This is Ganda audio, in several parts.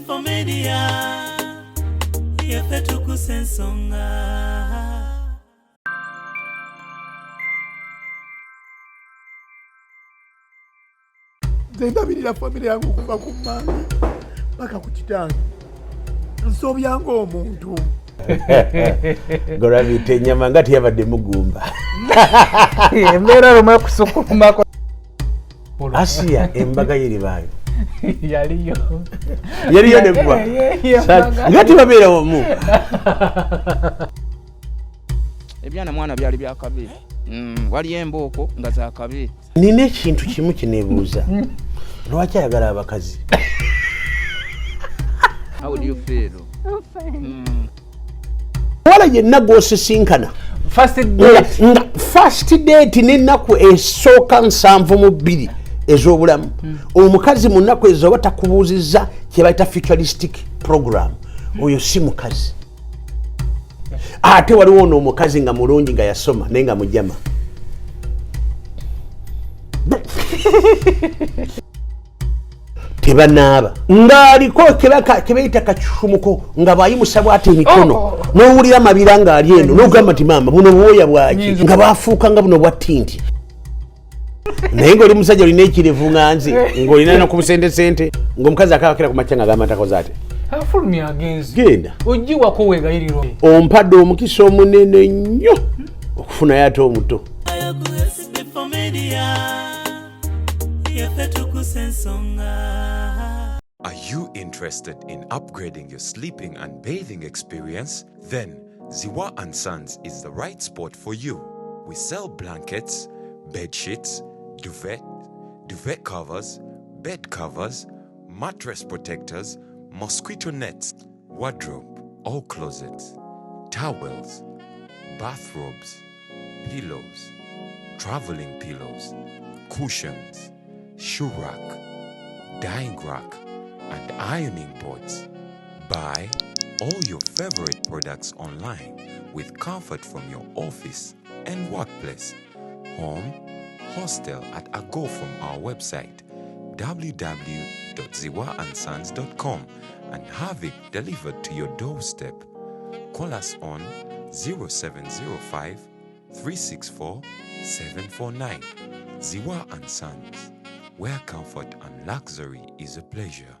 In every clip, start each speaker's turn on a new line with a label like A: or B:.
A: SB4 Media, Tuggussa Enssonga.
B: Ndabirira family yangu kuva ku mmange baka ku kitange nsobyango omuntu
C: gora bite nyama ngati yabadde mugumba
D: embeera rumwe kusukuma ko
C: Asia embaga yiri bayo
D: yaliyo
C: nebwa ngati babeera omu
E: ebyana mwana byali byakabi wali emboko nga za kabi.
C: Nina ekintu kimu kinebuuza lwaki ayagala abakazi.
E: How do you feel?
C: Wala yenna gw'osisinkana first date n'ennaku esooka 72 ez'obulamu omukazi mu nnaku ezo oba takubuuzizza kye bayita futuristic program oyo si mukazi. Ate waliwo ono omukazi nga mulungi nga yasoma naye nga mujama tebanaaba ng'aliko kebayita kakifumuko nga bwayimusa bw'ate emikono n'owulira amabira ng'ali eno n'ogamba nti maama buno bwoya bwaki nga baafuuka nga buno bwa ttinti naye ng'oli musajja olina ekirevu nganzi ng'olina no ku busentesente ng'omukazi akabakira ku makya nga agamba ntakoze ate
D: afulumya agenzi
C: genda
D: ogiwako wegayiriro
C: ompadde omukisa omunene nnyo okufunayo ate omuto.
A: SB4 Media, Tuggussa Enssonga.
F: Are you interested in upgrading your sleeping and bathing experience? Then Ziwa & Sons is the right spot for you. We sell blankets, bed sheets, duvet covers, bed covers, mattress protectors, mosquito nets, wardrobe, all closets, towels, bathrobes, pillows, traveling pillows, cushions, shoe rack, dyeing rack, and ironing boards. Buy all your favorite products online with comfort from your office and workplace, home, hostel at a go from our website www.ziwaandsons.com and have it delivered to your doorstep. Call us on 0705 364 749. Ziwa & Sons, where comfort and luxury is a pleasure.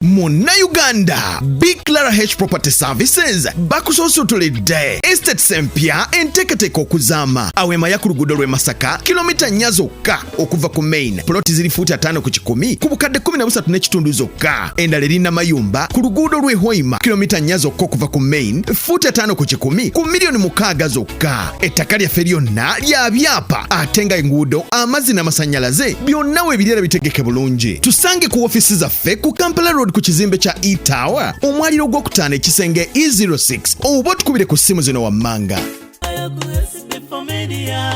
G: Muna Uganda, Big Clara H Property Services bakusosotoledde estate sempya enteketeko okuzama awema ya ku luguudo lw'e Masaka kilomita 4 zokka okuva ku main ploti ziri fuuti 5 ku 10 ku bukadde 13.5 zokka endala erina mayumba ku luguudo lw'e Hoima kilomita 4 zokka okuva ku main fuuti 5 ku 10 ku milioni 6 zokka ettaka lyaffe lyonna lya byapa ate nga enguudo amazzi n'amasannyalaze byonna we birera bitegeke bulungi tusange ku ofisi zaffe ku Kampala Road ku kizimbe kya E-Tower omwaliro gw'okutaana ekisenge E06 oba tukubire ku ssimu zino wammanga.
A: SB4 Media,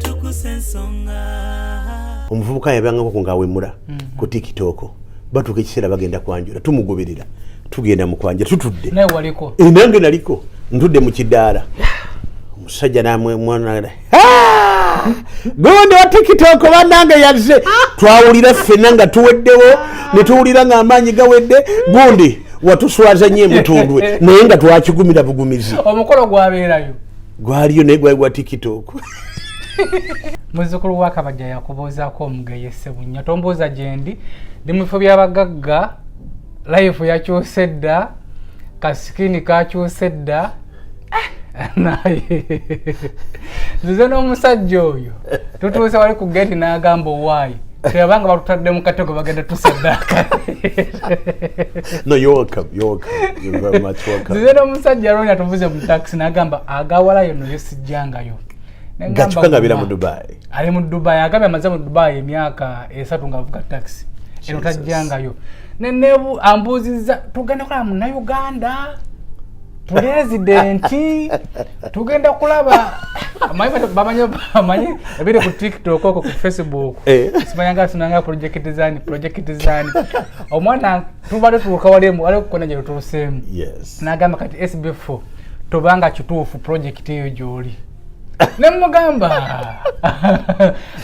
A: Tuggussa Enssonga.
C: Omuvubuka yabyangako ng'awemula ku TikTok batuuka ekiseera bagenda kwanjula tumugoberera tugenda mu kwanja tutudde
D: naye waliko
C: nange naliko ntudde mu kidaala omusajja namwemwana gundi wa TikTok bannange yazze twawulira ffenna nga tuweddewo ne tuwulira ng'amaanyi gawedde gundi watuswaza nnyo emutundwe naye nga twakigumira bugumizi
D: omukolo gwabeerayo
C: gwaliyo naye gwali gwa TikTok.
D: muzzukulu wa Kabajja yakubuuzaako omugaye Ssebunya tombuuza gyendi ndi mu bifo by'abagagga life yakyuse dda kasikini kakyuse dda naye nzize n'omusajja oyo tutuuse wali ku geti n'agamba owaayi tebanga batutadde mu katego bagenda tusaddaaka.
C: No, you're welcome. You're very much welcome.
D: nzize n'omusajja lwoni atuvuze mu taxi n'agamba agawalayo no yesijjangayo
C: gachukanga bira mu Dubai.
D: Ali mu Dubai agambye amaze mu Dubai emyaka 3 ng'avuga taxi eno tajjangayo nenebu ambuziza tugenda kola mu Uganda presidenti tugenda kulaba bamanyi ebire ku TikTok oko ku Facebook simanyanga sunanga project design omwana tubale tuuka walemu ali kukona je tutusemu
C: yes
D: nagamba kati SB4 tobanga kituufu project eyo joli nemugamba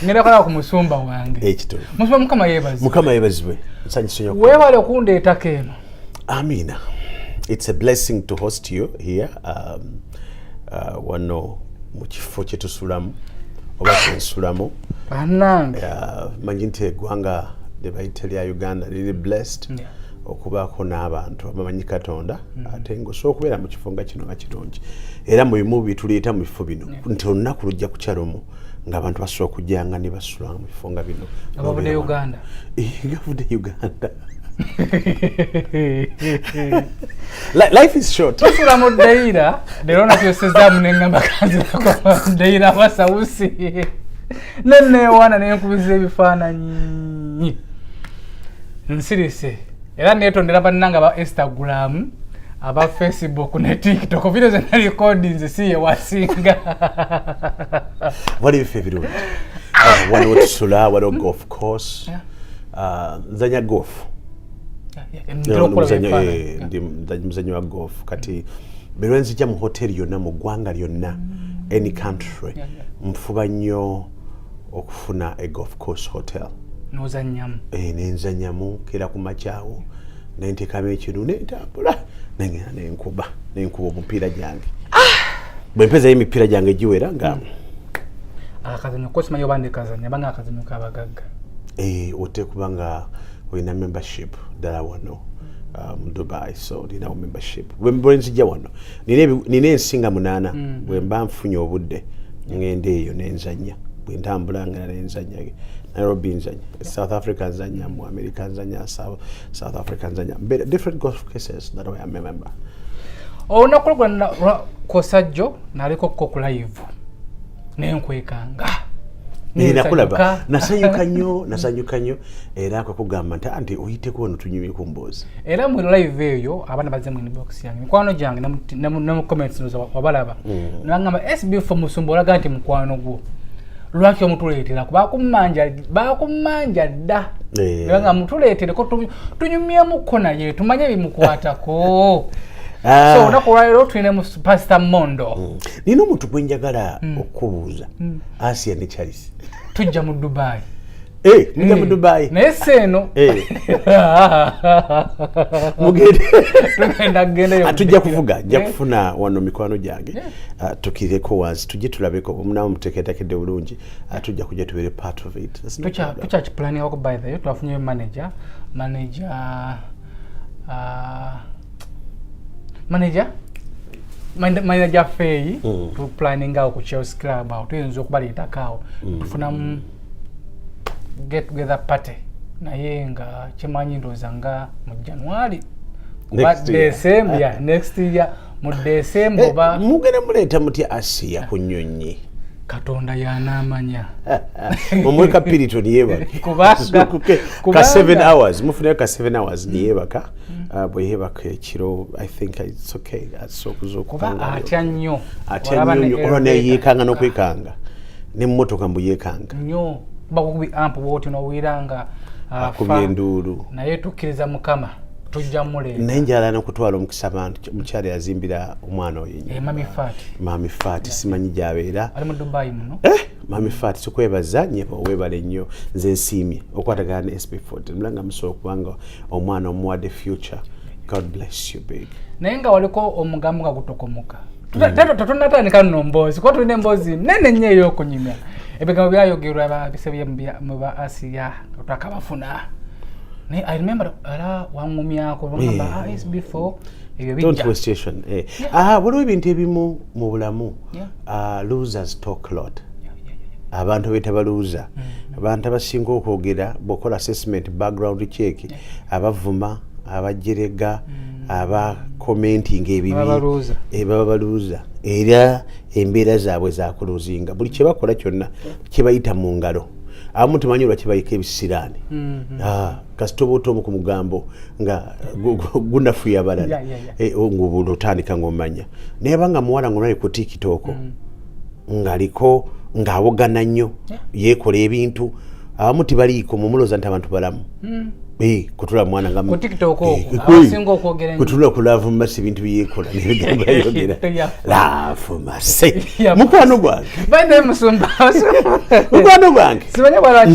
D: ngenda kola ku musumba wange
C: ekito
D: musumba mukama
C: yebazibwe nsanyusa nnyo
D: weewale okundeetako eno.
C: Amina. It's a blessing to host you here wano mu kifo kye tusulamu oba kyensulamu
D: bannange
C: manyi nti eggwanga lye bayita lya Uganda liri blessed okubaako n'abantu abamanyi Katonda ate ng'osobola okubeera mu kifo nga kino nga kirungi era mu bimu bituleeta mu bifo bino nti olunaku lujja kukyala omu ng'abantu basobola okujjanga ne basula mu bifo nga bino
D: abavudde Uganda
C: gavudde Uganda. Life is short.
D: Tusula mu Deira leero nakyosezaamu neŋŋamba kanzirako Deira wasawusi nenneewaana nenkubiza ebifaananyi nsirise era neetondera bannanga aba Instagram aba Facebook ne TikTok video zena recordings siye wasinga.
C: What are your favorite? Waliwo tusula, waliwo golf course, nzanya golf. Muzanyo wa golf kati bero nzija mu hotel yonna mu ggwanga lyonna any country mfuba nnyo okufuna a golf course hotel
D: nozanyamu
C: nenzanyamu kera ku makyawo nentekamu ekintu nentambula nengenda nenkuba omupiira gyange bwe mpezayo emipiira gyange giwera nga
D: akazanyo kosimanyi oba ndikazanya banga akazanyo kabagagga
C: otekuba nga olina membership ddala wano mu Dubai, so nina membership bwe nzija wano nina ensinga 8 bwe mba nfunye obudde ngenda eyo nenzanya bwe ntambula nga nenzanya Nairobi nzanya South Africa nzanya mu America nzanya South Africa nzanya different golf cases that I am a member.
D: Onakolwa kosajjo naliko ku live nenkwekanga
C: nina kulaba nasanyuka nnyo era akakugamba nti oyiteko wano tunyumye ku mboozi
D: era mu live eyo abaana bazze mu inbox yange mikwano gyange ne mu comments noza wabalaba nangamba SB4 musumba olaga nti mukwano gwo lwaki omutuleetera bakumanja dda nga mutuleetereko tunyumyemuko naye tumanye bimukwatako so nakolwaliro tulina mu Pastor Omondo
C: nina omuntu gwe njagala okubuuza Asia ne Charles
D: tujja mu Dubai
C: mujja mu Dubai
D: naye seeno tugenda
C: tujja kuvuga nja kufuna wano mikwano gyange tukireko wansi tujje tulabeko omunamu muteeketekedde bulungi tujja kujja tubeere part of it
D: tukyakipulani wako by the way twafunyeyo manager fei tu planning out ku Chelsea Club out tuyinza okubaleetako tufunamu get together party naye nga kimanyi ndowooza nga mu January next year mu December oba
C: mugenda muleeta mutya Asia ku nnyonyi
D: Katonda y'anaamanya
C: mumweka Piriton yebaka ka 7 hours mufunayo ka 7 hours niyebaka bwe yebaka ekiro I think it's okay asokuza okukanga
D: atya nnyo
C: olwa neyeekanga n'okwekanga n'emmotoka mbu yeekanga
D: nnyo bakubi amp bwoti n'owiranga
C: akubye enduulu
D: naye tukkiriza Mukama tujja muleeta
C: naye njala n'okutwala omukisa abantu mukyala yazimbira omwana oyo Mami Fati simanyi gy'abeera
D: ali mu Dubai muno
C: Mami Fati tukwebaza nyeba weebale nnyo nze nsiimye okwatagana ne SB4 mulanga musobola kubanga omwana omuwadde future. God bless you big.
D: Naye nga waliko omugambo nga gutokomoka tunatandika nno mboozi kuba tulina emboozi nene nnyo ey'okunyumya ebigambo byayogerwa bisebye mu ba Asia tutakabafuna. I remember wangumyako ngamba SB4 ebyo bijja.
C: Don't waste station. Waliwo ebintu ebimu mu bulamu losers talk a lot. Abantu betabaluuza abantu abasinga okwogera bw'okola assessment background check abavuma abajerega aba commenting ebibi babaluuza era embeera zaabwe zakuluzinga buli kye bakola kyonna kye bayita mu ngalo abamu temanyi olwa kye bayika ebisiraani kasita oba otomu ku mugambo nga gunafuya abalala ngubulo otandika ng'omanya naye banga muwala ng'onali ku TikTok ng'aliko ng'awogana nnyo yeekola ebintu abamu tibaliiko mumuloza nti abantu balamu kutula mwana nga
D: ku TikTok abasinga okwogera
C: kutula kulavu masi bintu byekola nebigamba yogera lafu masi mukwano gwange
D: bande musumba
C: mukwano gwange
D: sibanya bala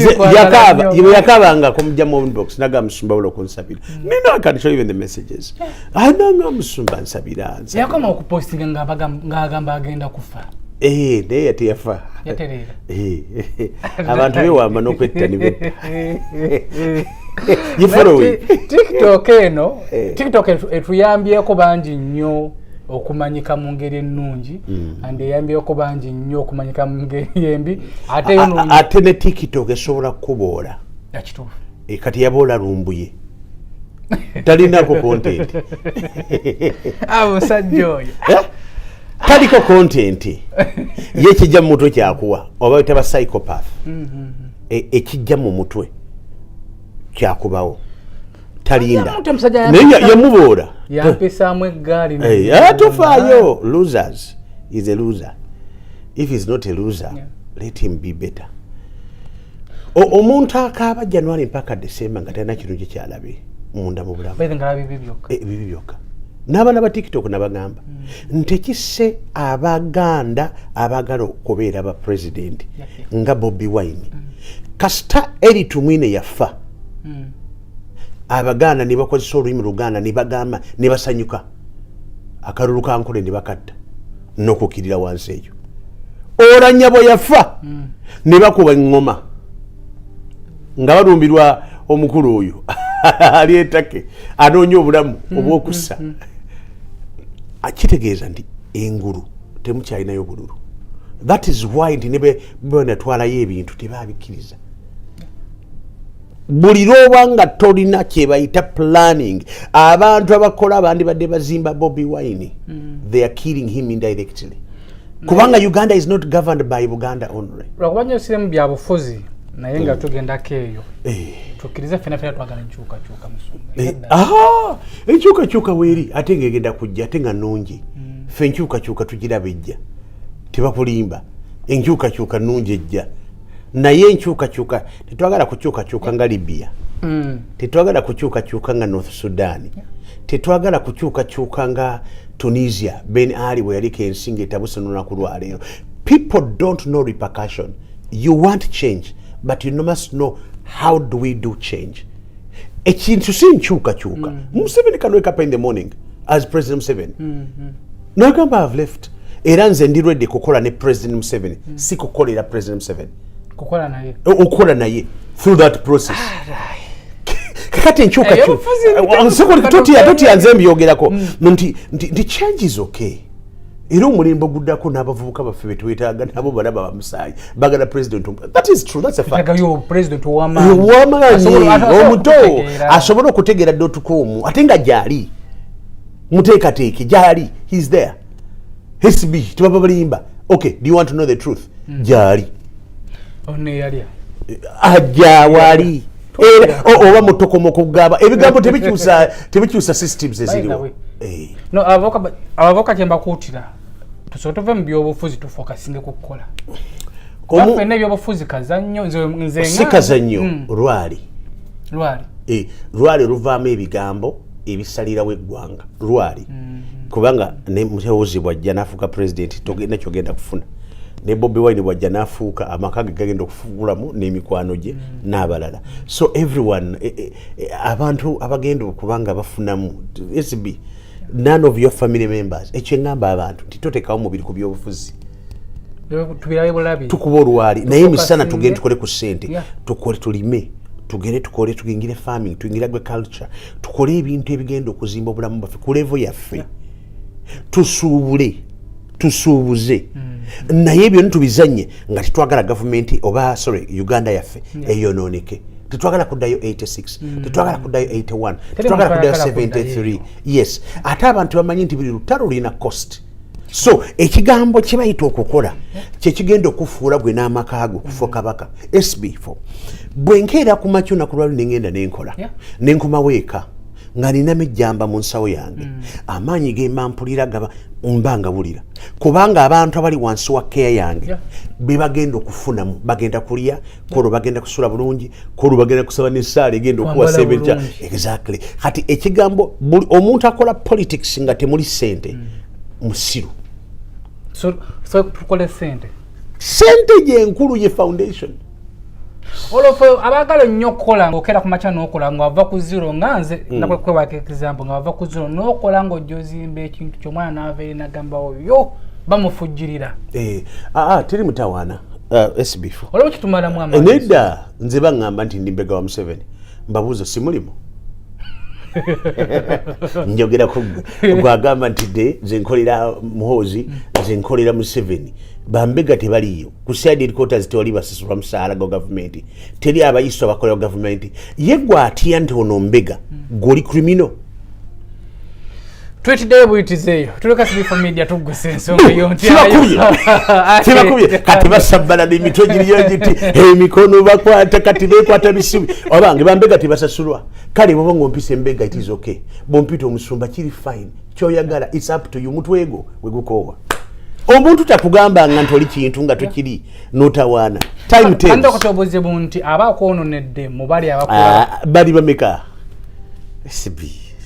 C: yakabanga kumujja mu inbox naga musumba ulo kunsabira nina I can show you the messages ananga musumba nsabira
D: yakoma okupostinga ngagamba agenda kufa
C: naye yateyafa abantu bewamba n'okwettani
D: TikTok etuyambyeko bangi nnyo okumanyika mu ngeri ennungi and eyambyeko bangi nnyo okumanyika mu ngeri embi
C: ate ne TikTok esobola kukuboola
D: yakituufu
C: kati yaboola lumbuye talinako content
D: musajja oyo
C: taliko content ye kijja mu mutwe kyakuwa oba taba psychopath ekijja mu mutwe kyakubawo talinda naye yamuboora
D: yampisaamu eggaali
C: tofaayo losers is a loser if he's not a loser let him be better omuntu akaaba January mpaka December nga talina kintu kyalabe munda mu bulamu bibi byokka n'abaana ba TikTok nabagamba ntekisse abaganda abagala okubeera ba president nga Bobi Wine kasita Eric Tumwine yafa abaganda ne bakozesa olulimi Luganda ne bagamba ne basanyuka akalulu kankole ne bakatta n'okukirira wansi eyo olanyabo yafa ne bakuba engoma nga balumbirwa omukulu oyo ali etake anoonya obulamu obwokussa akitegeeza nti engulu temukyalinayo bululu that is why nti ne benatwalayo ebintu tebabikkiriza buli lwoba nga tolina kyebayita planning abantu abakola abandi badde bazimba Bobi Wine they are killing him indirectly kubanga Uganda is not governed by Buganda only
D: lwakubanja osiremu byabufuzi naye nga tugendako eyo tukkiriza fena twagala enkyukakyuka musumba
C: enkyukakyuka weeri ate ng'egenda kujja ate nga nnungi fe enkyukakyuka tugiraba ejja tebakulimba enkyukakyuka nnungi ejja naye enkyukakyuka tetwagala kukyukakyuka nga Libya tetwagala kukyukakyuka nga North Sudan tetwagala kukyukakyuka nga Tunisia Ben Ali bwe yaliko ensi ng'etabuse n'olunaku lwaleero people don't know repercussion you want change but you must know how do we do change ekintu si nkyukakyuka Museveni can wake up in the morning as President Museveni nagamba I've left era nze ndi ready kukola ne President Museveni si kukolera President Museveni okukola naye through that process kakati enkyukakyuka totiyanze mbyogerako nti change is okay era omulembe guddako n'abavubuka baffe betwetaaga nabo balaba bamusaayi bagala president that is true that's a fact ow'amaanyi omuto asobola okutegeera dde otukuumu ate nga gyali muteekateeke gyali he's there SB tebaba balimba okay do you want to know the truth gyali ajja wali oba mutokoma okugaba ebigambo tebikyusa systems eziriwo
D: abavubuka kyembakuutira tusobola tuve mu byobufuzi tufokasinge ku kukola kuba ffenna ebyobufuzi kazannyo nze
C: si kazannyo lwali luvaamu ebigambo ebisalirawo eggwanga lwali kubanga ne Mutewozi bwajja n'afuuka president togenda kyogenda kufuna ne Bobi Wine bwajja n'afuuka amaka ge gagenda okufulamu n'emikwano gye n'abalala so everyone abantu abagenda okubanga bafunamu SB none of your family members ekyengamba abantu titotekawo mubiri ku byobufuzi tukuba olwali naye misana tugende tukole ku ssente tukole tulime tugende tukole tugingire farming tuyingire agriculture tukole ebintu ebigenda okuzimba obulamu baffe ku level yaffe tusuubuze naye ebyo ntubizanye nga tetwagala gavumenti oba Uganda yaffe eyonooneke tetwagala kuddayo 86 tetwagala kuddayo 81 tetwagala kuddayo 73 yes ate abantu bamanyi nti buli lutalo lulina cost so ekigambo kye bayita okukola kyekigenda okufuula gwe n'amakaago kufa kabaka SB4 bwe nkeera ku makyo naku lwali nengenda nenkola nenkomawo eka nga nina mejjamba mu nsawo yange amaanyi gemba mpulira gaba mbanga bulira kubanga abantu abali wansi wa care yange be bagenda okufunamu bagenda kulya kolo bagenda kusula bulungi kolo bagenda kusaba n'essaala egenda okuwasa ebijja exactly kati ekigambo omuntu akola politics nga temuli ssente musiru
D: so tukole sente
C: gyenkulu ye foundation
D: olofo abagala nnyo okukola ng'okera ku makya n'okola ng'ava ku zero nga nze nakwewaka example ng'ava ku zero n'okola ng'ojjozimba ekintu ky'omwana n'ava eri nagamba oyo bamufujjirira
C: teri mutawaana SB4
D: olwo kitumalamu amagezi
C: nedda nze baŋŋamba nti ndi mbega wa Museveni mbabuuza simulimu njogera gwagamba nti de nze nkolera Muhoozi nze nkolera Museveni bambega tebaliyo ku side headquarters tewali basasulwa musaala gwa gavumenti teri abayiso abakolera gavumenti ye gwatya nti ono mbega gwoli criminal
D: twetiddeyo buyitizeeyo tuleka SB4 Media Tuggussa Enssonga yonti
C: tibakubye kati basabbala n'emitwe giriyo giti emikono bakwata kati beekwata bisubi obange bambega tebasasulwa kale bwoba ng'ompisa embega it is okay bompita omusumba kiri fine kyoyagala it's up to you mutwego wegukoowa omuntu takugambanga nti oli kintu nga tukiri notawaana time tells
D: ando kutoboze bunti abakwononedde mu bali abakola
C: bali bameka SB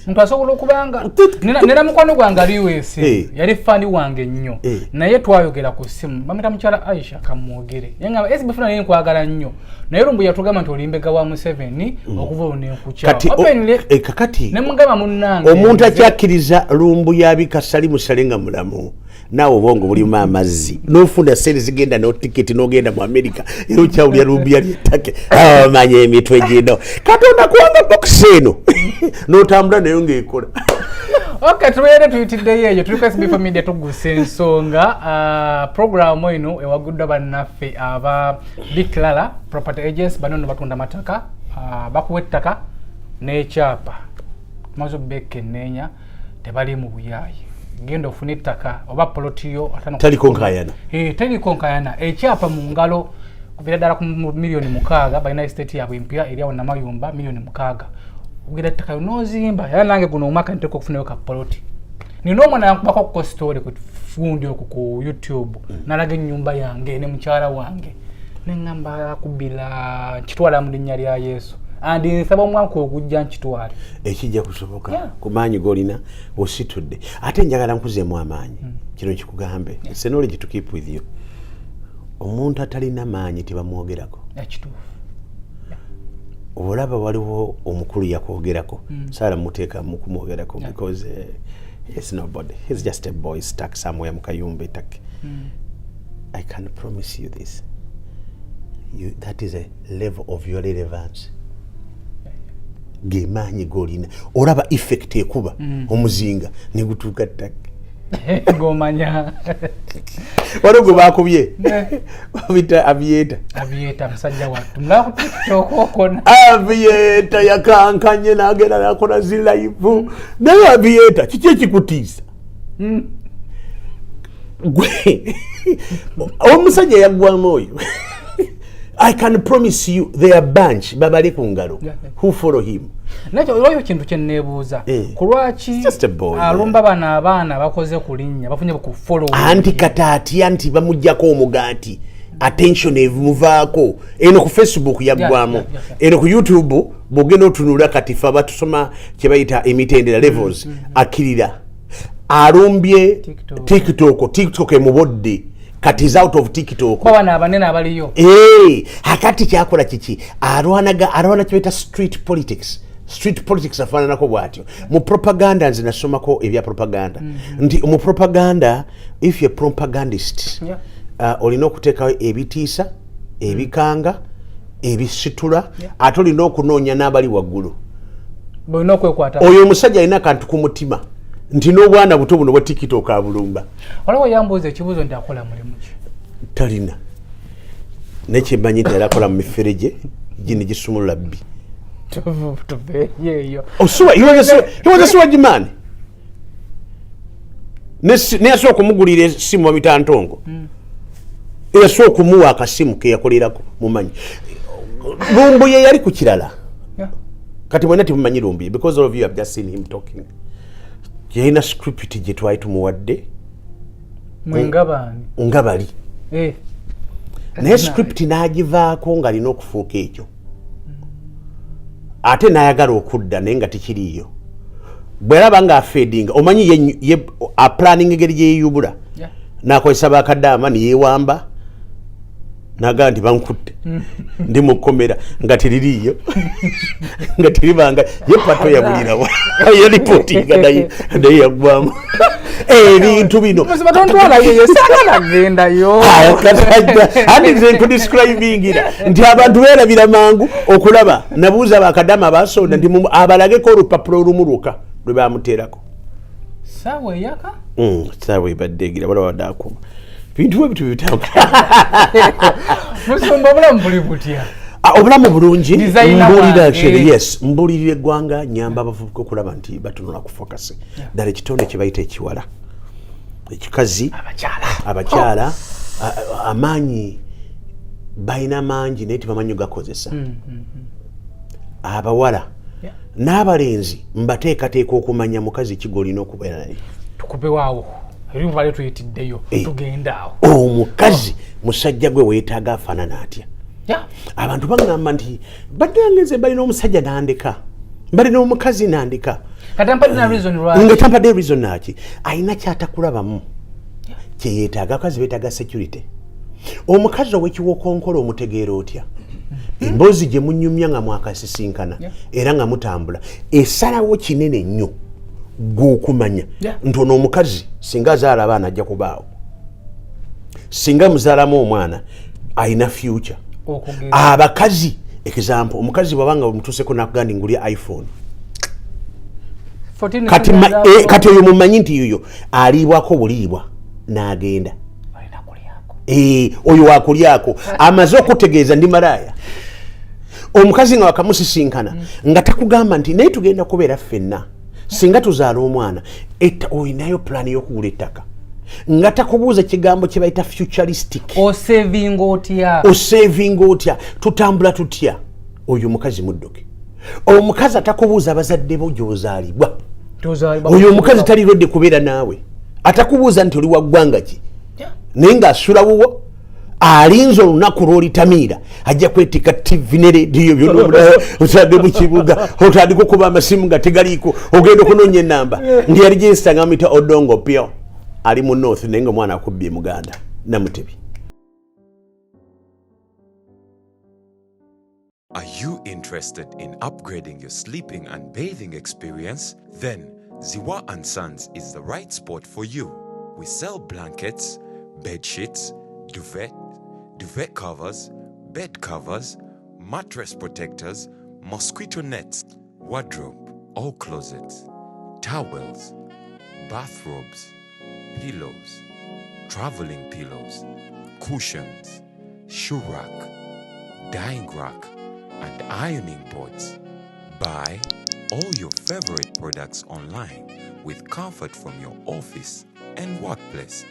D: muntu asobola okubanga nina mukwano gwange US yali fani wange nnyo naye twayogera ku simu bamita mukyala Aisha kamwogere yanga SB4 naye nkwagala nnyo naye rumbu yatugamba nti olimbega wa Museveni okuva onekucha
C: kakati
D: ne mugamba munnange
C: omuntu akyakkiriza lumbu yabikasali musalenga mulamu nawe obongo bulimu amazzi n'ofunda sente zigenda n'otiketi n'ogenda mu America era okyawulya lumbu yali ettake amanya emitwe gino katonda kuwanga box eno n'otambula nayo ng'ekola
D: okay tubeere tuyitiddeyo eyo tuli ku SB4 Media Tuggussa Enssonga programu eno ewagudde bannaffe aba Big Clara Property Agents bano no batunda mataka bakuwa ettaka n'ekyapa tumaze obbekenneenya tebali mu buyaayi genda ofuna ettaka oba polotiyo taliko nkayana ekyapa mu ngalo kuvira ddala ku miliyoni 6 balina estate yaabwe empya eri awo Namayumba miliyoni 6 ugira ettaka n'ozimba era nange guno omwaka nteko okufunayo ka poloti nina omwana yankubako ku story ku fundi oku ku YouTube nalaga ennyumba yange ne mukyala wange neŋŋamba kubira kitwala mu linnya lya Yesu andi nsaba omwaka ogujja nkitwale
C: ekijja kusoboka ku maanyi golina ositudde ate njagala nkuzeemu amaanyi kino kikugambe it's knowledge to keep with you omuntu atalina maanyi tebamwogerako
D: ekituufu
C: olaba waliwo omukulu yakwogerako saala muteeka mu kumwogerako because he's nobody he's just a boy stuck somewhere mu kayumba ettake I can promise you this that is a level of your relevance gemaanyi golina olaba effect ekuba omuzinga negutuuka ttake
D: gomanya
C: waliwo bakubye bita
D: avieta musajja wattu mulaku tukokona
C: avieta yakankanye nagenda nakola zilive naye avieta kiki ekikutiisa gwe omusajja yaggwamu oyo I can promise you they are bunch babali ku ngalo who follow him
D: nakyo olwayo kintu kye neebuuza kulwaki alumba bana abaana bakoze kulinnya bafunye ku follow
C: anti kataati anti bamujjako omugaati attention emuvaako eno ku Facebook yaggwamu eno ku YouTube bogenda otunula kati fa batusoma kye bayita emitendera levels akirira alumbye TikTok emubodde kati is out of TikTok
D: bana abanene abaliyo
C: akati kyakola kiki arwana kyeta street politics afaananako bwatyo mu propaganda nze nasomako ebya propaganda nti mu propaganda if you're propagandist olina okuteekawo ebitiisa ebikanga ebisitula ate olina okunoonya n'abali waggulu oyo omusajja alina akantu ku mutima nti n'obwana buto buno bwa TikTok abulumba
D: waliwo yambuuza ekibuuzo nti akola mulimu ki
C: talina nekyemanyi nti yalakola mu mifereje gini gisumulula bbi
D: yeeyo
C: he was a swag man neyasooka okumugulira essimu wa bitantongo eyasooka okumuwa akasimu ke yakolerako mumanyi lumbu ye yali ku kirala kati mwena timumanyi lumbi because all of you have just seen him talking yalina script gye twali tumuwadde nga bali naye script n'agivaako ng'alina okufuuka ekyo ate n'ayagala okudda naye nga tikiriiyo bweraba nga afeedinga omanyi ye aplanning engeri gyeyeyubula n'akozesa bakadaama neyeewamba nagaa nti bankutte ndi mukomera nga tiririiyo nga tiribanga ye pato yabulirawa yalipotinga naye yagwamu ebintu bino andi nze nkudescribingira nti abantu beerabira mangu okulaba nabuuza bakadama basonda ndi abalageko olupapula olumuruka lwe bamuteerako
D: saawa eyaka
C: saawa ebaddegira bala wadde akuma bintu bwe bitu bitambula
D: musumba obulamu buli butya
C: obulamu bulungi mbulira yes mbulirira eggwanga nyamba abavubuka okulaba nti batunula ku focus ddala ekitonde kye bayita ekiwala ekikazi abakyala amaanyi balina mangi naye tibamanyi ogakozesa abawala n'abalenzi mbateekateeka okumanya mukazi kigolina okubeera naye
D: tukubewaawo ebivale tuyitiddeyo tugendaawo
C: omukazi musajja gwe weetaaga afaanana atya abantu bagamba nti baddangenze balina omusajja nandeka balina omukazi nandeka nga tampadde reason naki alina kyatakulabamu kyeyeetaaga abakazi beetaaga security omukazi ow'ekiwokonkola omutegeera otya emboozi gye munyumya nga mwakasisinkana era nga mutambula esalawo kinene nnyo gw'okumanya nti ono omukazi singa azaala abaana ajja kubaawo singa muzaalamu omwana alina future abakazi example omukazi bwabanga omutuuseko nakugandi ngulya iPhone kati oyo mumanyi nti yoyo aliibwako buliibwa n'agenda oyo wakulyako amaze okutegeeza ndi malaaya omukazi nga wakamusisinkana nga takugamba nti naye tugenda kubeera ffenna singa tuzaala omwana olinayo pulaani y'okugula ettaka nga takubuuza ekigambo kye bayita futuristic osevinga otya tutambula tutya oyo omukazi muddoke omukazi atakubuuza abazadde bo gy'ozaalibwa oyo omukazi talirwadde kubeera naawe atakubuuza nti oli wa ggwanga ki naye ng'asula wuwo alinza olunaku lw'olitamiira ajja kwetika tv ne rediyo byonna otadde mu kibuga otandika okuba amasimu nga tegaliiko ogenda okunoonya ennamba ndi yali gyensitanga muyita odongo pyo ali mu north naye nga omwana akubbye muganda namutebi.
F: Are you interested in upgrading your sleeping and bathing experience? Then Ziwa & Sons is the right spot for you. We sell blankets, bed sheets, duvet covers, bed covers, mattress protectors, mosquito nets, wardrobe, all closets, towels, bathrobes, pillows, traveling pillows, cushions, shoe rack, dyeing rack, and ironing boards. Buy all your favorite products online with comfort from your office and workplace,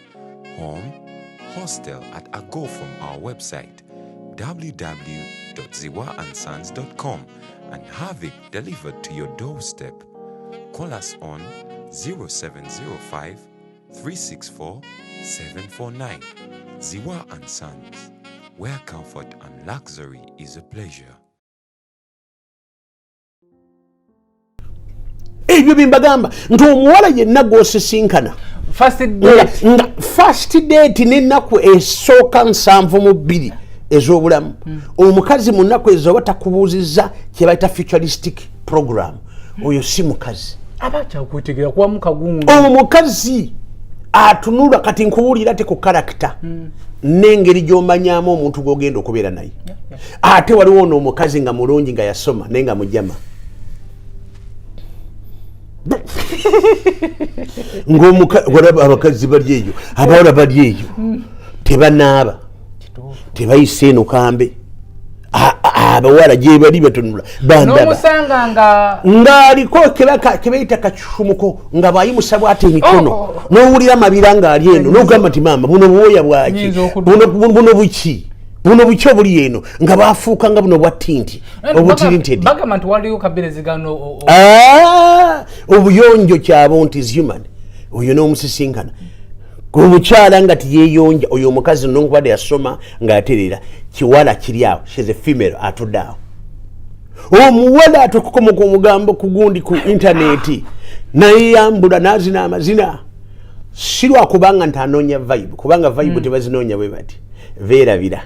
F: home, hostel at a go from our website www.ziwaansons.com and have it delivered to your doorstep. Call us on 0705 364 749. Ziwa & Sons, where comfort and luxury is a pleasure.
C: Ebyo bimbagamba nti omuwala yenna gw'osisinkana first date n'ennaku esooka 72 ez'obulamu omukazi mu nnaku ezo oba takubuuzizza kye bayita futuristic program oyo si mukazi
D: abakyakutegera kuba mukagungu
C: omukazi atunulwa kati nkubuulira te ku karakita n'engeri gy'omanyamu omuntu gw'ogenda okubeera naye ate waliwo ono omukazi nga mulungi nga yasoma naye nga mujama abakazi bali eyo abawala bali eyo tebanaaba tebayisa eno kambe abawala gye bali batunula bandaba ng'aliko kebayita kakisumuko nga bwayimusa bw'ate emikono n'owulira amabira ng'ali eno n'ogamba nti maama buno bwoya bwaki buno buki buno bucho buli eno nga bafuuka nga buno bwa tinti obutirintedi
D: bagamba waliwo kaberezigano
C: obuyonjo kyabo nti is human oyo n'omusisinkana omukyala nga tiyeyonja oyo omukazi nokubadde yasoma ng'aterera kiwala kiri awo she's a female atudde awo omuwala atukukomoka omugambo ku gundi ku intaneti nayeyambula nazina amazina si lwakubanga nti anoonya vibe kubanga vibe tebazinoonya bwe bati beerabira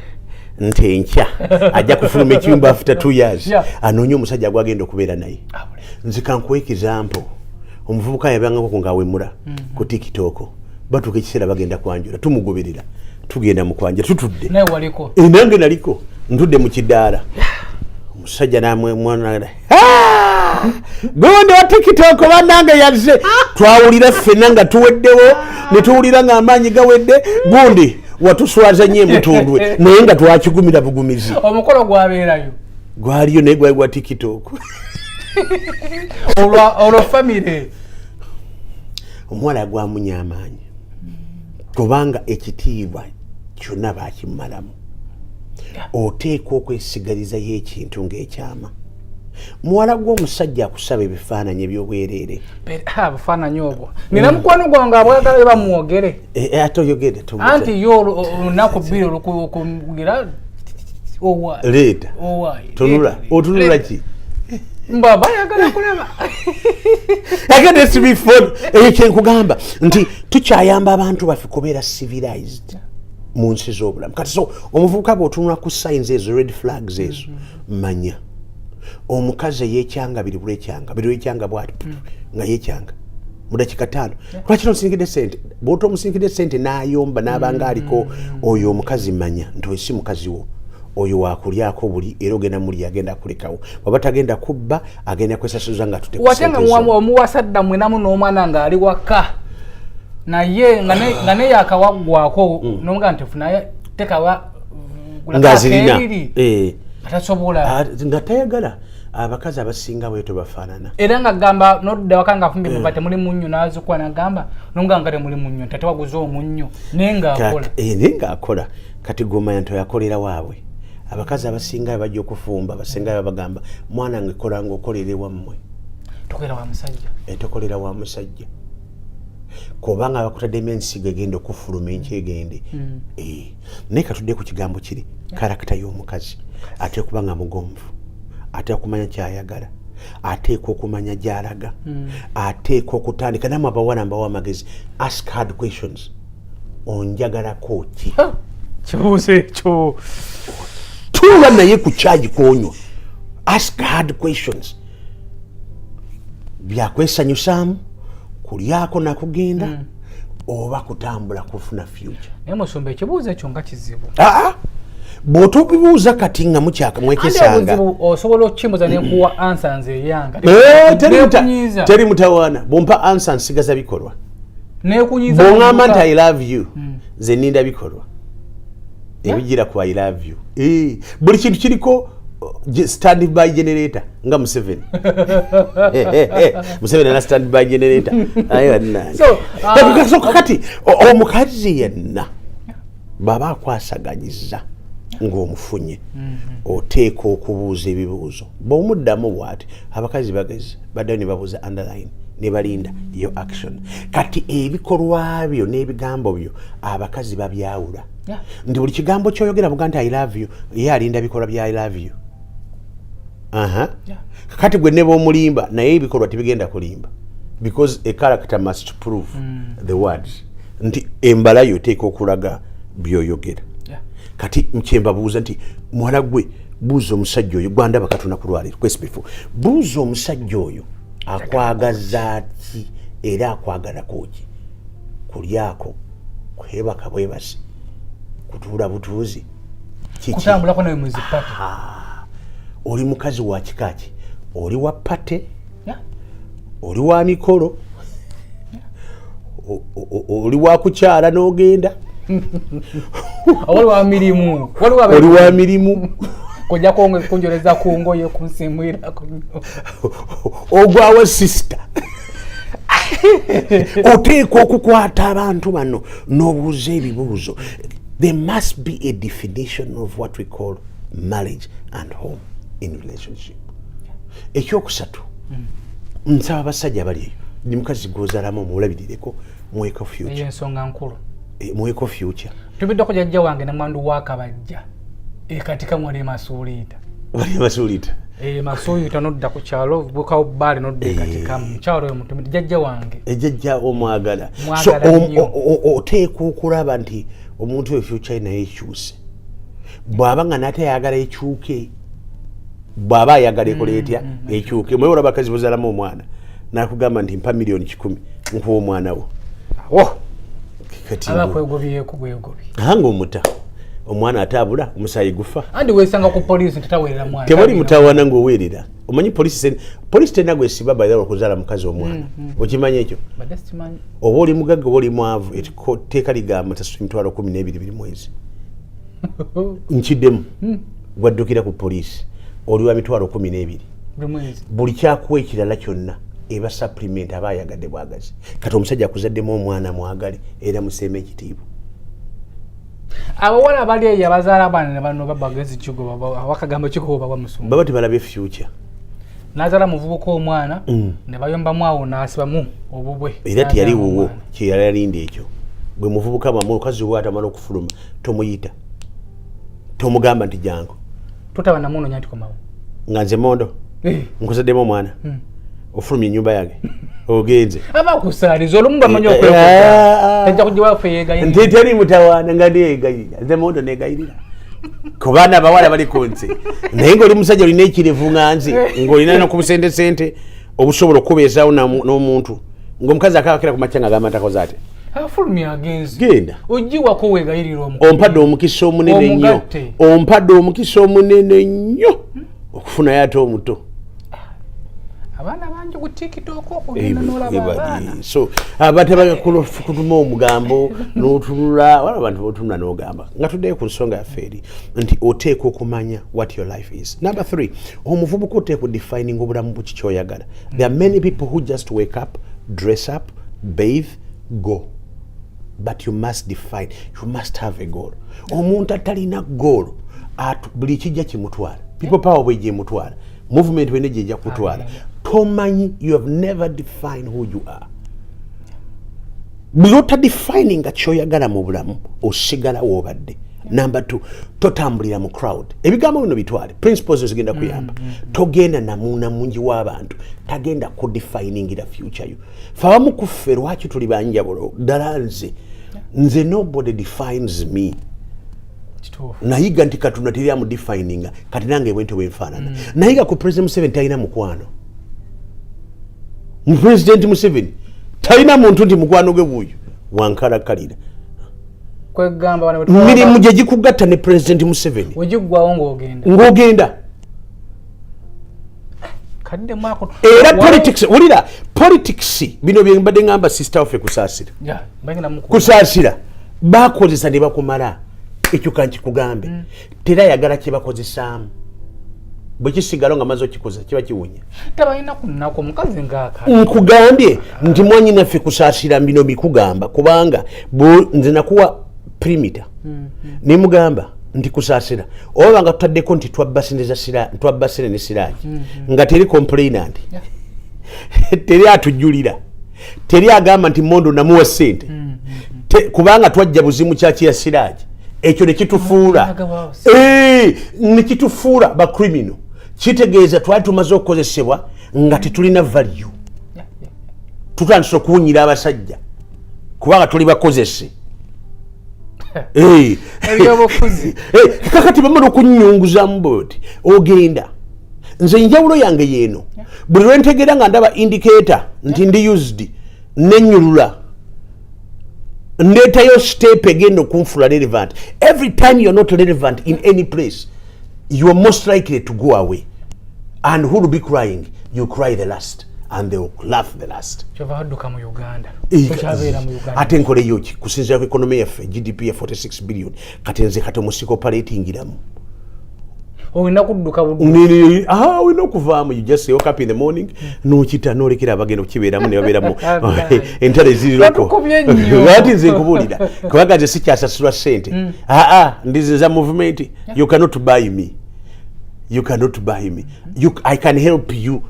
C: nti enkya ajja kufuluma ekiyumba after 2 years anoonya omusajja gwagenda okubeera naye nze kankuwa example omuvubuka yabangako ngaawemula ku tiktok batuuka ekiseera bagenda kwanjula tumugoberera tugenda mu kwanjula tutudde nange naliko ntudde mu kidaala omusajja namwemwana gundi wa tiktok banange yazze twawulira ffenna nga tuweddewo ne tuwulira ng'amaanyi gawedde gundi watuswaza nnyo emutundwe naye nga twakigumira bugumizi
D: omukolo gwabeerayo
C: gwaliyo naye gwali gwa tiktok
D: olwo famire
C: omuwala gwamunya amaanyi kubanga ekitiibwa kyonna bakimalamu oteekwa okwesigalizayo ekintu ng'ekyama muwala gw'omusajja akusaba ebifaananyi ebyobwereere
D: bufaananyi obwo nina mukwano gwange abwagala bamwogere
C: ate oyogere
D: anti yo olunaku bbiri olukugira
C: leeta tunula otunula ki
D: mbaba yagala kulaba
C: agenda SB4 eyo kyenkugamba nti tukyayamba abantu baffe kubeera civilized mu nsi z'obulamu kati so omuvubuka bw'otunula ku signs ezo red flags ezo manya omukazi yekyanga birwekyanga bwati nga yekyanga mudakika 5 lwaki nosingidde sente bwota omusingidde sente n'ayomba n'abanga aliko oyo omukazi manya nti oyo si mukazi wo oyo wakulyako buli era ogenda muli agenda kulekawo waba tagenda kubba agenda kwesasuza nga
D: tutewatenga omuwasadda mwenamu n'omwana ng'ali waka naye nga naye akawaggwako nomuga nti funaye tekawa
C: ngazirina
D: atasobola
C: nga tayagala abakazi abasinga bweto bafaanana
D: era nga gamba nodda wakanga afumbe baba temuli munnyo nazikuwa nagamba nomuga nga temuli munnyo tatewaguza omunnyo naye
C: ng'akola kati gomanya nti oyakolera waabwe abakazi abasinga bajja okufumba abasinga bagamba mwana nga ekola ngaokolere wammwe tokolera wa musajja kubanga abakutaddemu ensigo egenda okufuluma enkyegende naye katudde ku kigambo kiri karakita y'omukazi ate kubanga mugonvu ate okumanya kyayagala ateekwa okumanya gy'alaga ateekwa okutandika namwe abawala mbawa amagezi ask hard questions onjagalako ki
D: kibuuzo ekyo
C: tuula naye ku kyagi kwonywa ask hard questions byakwesanyusaamu kulyako nakugenda oba kutambula kufuna future
D: naye musumba ekibuuzo ekyo nga kizibu
C: bw'otobibuuza kati nga mukyaka mwekesanga
D: osobola okukimbuza nekuwa ansa nze eyanga
C: teri mutawaana bwompa ansa nsigaza bikolwa
D: nekunyiza
C: bw'oŋŋamba nti I love you nze nninda bikolwa ebigira ku I love you buli kintu kiriko stand by generator nga Museveni ana stand by generator so kati omukazi yenna baba akwasaganyiza ng'omufunye oteeka okubuuza ebibuuzo bw'omuddamu bw'ati abakazi bagezi baddayo ne babuuza underline ne balinda yo action kati ebikolwa byo n'ebigambo byo abakazi babyawula nti buli kigambo kyoyogera buga nti I love you ye alinda bikolwa bya I love you kati gwe ne b'omulimba naye ebikolwa tebigenda kulimba because a character must prove the words nti embala yo teeka okulaga byoyogera kati mkyembabuuza nti muwala gwe buuza omusajja oyo gwandaba katuna kulwaliro SB4 buuza omusajja oyo akwagaza ki era akwagalako ki kulyako kwebaka bwebasi kutuula butuuzi
D: kutambulako nawe muzipate
C: oli mukazi wa kikaki oli wa pate oli wa mikolo oli wa kukyala n'ogenda
D: oli wa mirimu kujja kunjoleza ku ngoye kunsimwirako
C: ogwawo sister oteekwa okukwata abantu bano n'obuuza ebibuuzo there must be a definition of what we call marriage and home in relationship. Ekyokusatu, nsaba abasajja bali eyo ni mukazi gw'ozaalamu mulabiririreko muweko future.
D: Ensonga nkulu.
C: Muweko future.
D: Tubidde kujja wange na mwandu wakabajja katika mwali masuulita.
C: Wali masuulita.
D: Masuulita nodda ku kyalo bukawo bbaali nodda katika mukyalo oyo mutumide jjajja wange.
C: Jjajja omwagala. So oteekwa okulaba nti omuntu oyo future naye ekyuse. Bw'aba nga nate ayagala ekyuke. Bw'aba ayagala ekole etya ekyuke. Mwe olaba bakazi bozaalamu omwana nakugamba nti mpa miliyoni 10 nkuwa omwana wo.
D: Aba kwegobyeko bwegobi.
C: Hanga omuta. Omwana atabula omusayi gufa.
D: Andi wesanga ku police tatawerera mwana.
C: Tewali mutawana ng'owerera. Omanyi police tena gwesiba bayira okuzaala mukazi omwana. Okimanya ekyo?
D: Badasimanyi.
C: Oba oli mugagga oba oli mwavu etteeka ligamba tasula emitwalo 12 buli mwezi. Nkiddemu. Gwaddukira ku police. Oli wa mitwalo 12
D: buli mwezi.
C: Buli kyakuwa ekirala kyonna eba supplement aba ayagadde bwagazi. Kati omusajja akuzaddemu omwana mwagale era museeme ekitiibwa.
D: Abawala bali eyo abazaala abaana bano babagezi kigo bakagamba kigo baba musumba.
C: Baba tebalabe future.
D: Nazaala muvubuka omwana ne bayombamu awo n'asibamu obubwe.
C: Era teyali wuwo kyeyalinde ekyo. Bwe muvubuka mukazi wo atamala okufuluma tomuyita. Tomugamba nti jangu.
D: Tutaba na muno nyati komawo.
C: Nga nze mondo. Nkuzaddemu omwana. Ofulumye ennyumba yange. Ogenze.
D: Abakusaaliza olumba manyo okwekuta. Tajja kujiwa feyega.
C: Ntiteri mutawana nga ndegayira. Nze mondo negayirira. Kubana abawala bali konse. Naye ng'oli musajja olina ekirevu nga nze. Ng'olina n'okubusente sente obusobola okubeezaawo n'omuntu. Ng'omukazi akakira ku makya ng'agamba ntakoze ate.
D: Afulumya agenzi.
C: Genda.
D: Ojiwako wegayirira omukozi.
C: Ompadde omukisa omunene nnyo. Ompadde omukisa omunene nnyo. Okufunayo ate omuto.
D: Abaana bangi ku TikTok okugenda n'olaba abaana.
C: So abatebaga kutuma omugambo n'otunula wala abantu b'otunula n'ogamba nga tuddeyo ku nsonga yaffe eri nti oteekwa okumanya what your life is. Number 3, omuvubuka oteekwa defining obulamu buki kyoyagala. There are many people who just wake up, dress up, bathe, go. But you must define, you must have a goal. Omuntu atalina goal buli kijja kimutwala. People power bwejje mutwala. Movement wene jja kutwala. Tomanyi, you have never defined who you are. Bw'ota defining nga kyoyagala mu bulamu osigala w'obadde. Number 2, totambulira mu crowd. Ebigambo bino bitwale. Principles zigenda kuyamba. Togenda namuuna mungi w'abantu. Tagenda ku defining the future you. Fawamu kuffe lwaki tuli banjawulo. Ddala nze nobody defines me. Nayiga nti Katonda teri amu defining kati nange bwente bwenfaanana. Nayiga ku President Museveni talina mukwano. President Museveni talina muntu nti mukwano gwe buuyo wankalakalira.
D: Kwegamba bana
C: mirimu gye gikugatta ne President Museveni.
D: Ogiggwawo ng'ogenda.
C: Ng'ogenda.
D: Kadde mwako.
C: Era politics, wulira politics bino bye mbadde ngamba sister offe kusaasira.
D: Bagenda muku.
C: Kusaasira bakozesa ne bakumala. Ekyo kankikugambe. Terayagala kye bakozesaamu. Bwe kisigalo nga maze okikoza kiba kiwunya.
D: Tabalina kunako mukazi ng'aka.
C: Nkugambye nti mwanyi naffe kusaasira bino bikugamba kubanga nze nakuwa perimeter. Ne mugamba nti kusaasira. Oba nga tutaddeko nti twabbasene ne siraaji. Nga teri complainant. Teri atujulira. Teri agamba nti mondo namuwa ssente. Kubanga twajja buzimu kyaki ya siraaji. Ekyo ne kitufuula. Ne kitufuula ba criminal. Kitegeeza twali tumaze okukozesebwa nga tetulina value. Tutandise okuwunyira abasajja kubanga tuli bakozese. Kakati bamala okunyunguza mu booti ogenda. Nze enjawulo yange yeeno. Buli lwe ntegeera nga ndaba indicator nti ndi used n'ennyulula. Ndetayo step again okunfula relevant. Every time you're not relevant in any place, you are most likely to go away. And who will be crying? You cry the last. And they will laugh the last.
D: Chovaduka mu Uganda.
C: Ate nkole yoki kusinzira ku economy yaffe GDP ya 46 billion. Kati nze kati musiko operating iramu.
D: olina kudduka buddu
C: olina okuvaamu. You just wake up in the morning n'okita n'olekera abagenda okukibeeramu ne babeeramu entale zirirako ati nze nkubuulira kubanga nze sikyasasulwa ssente ndizinza movement. You cannot buy me. You cannot buy me. I can help you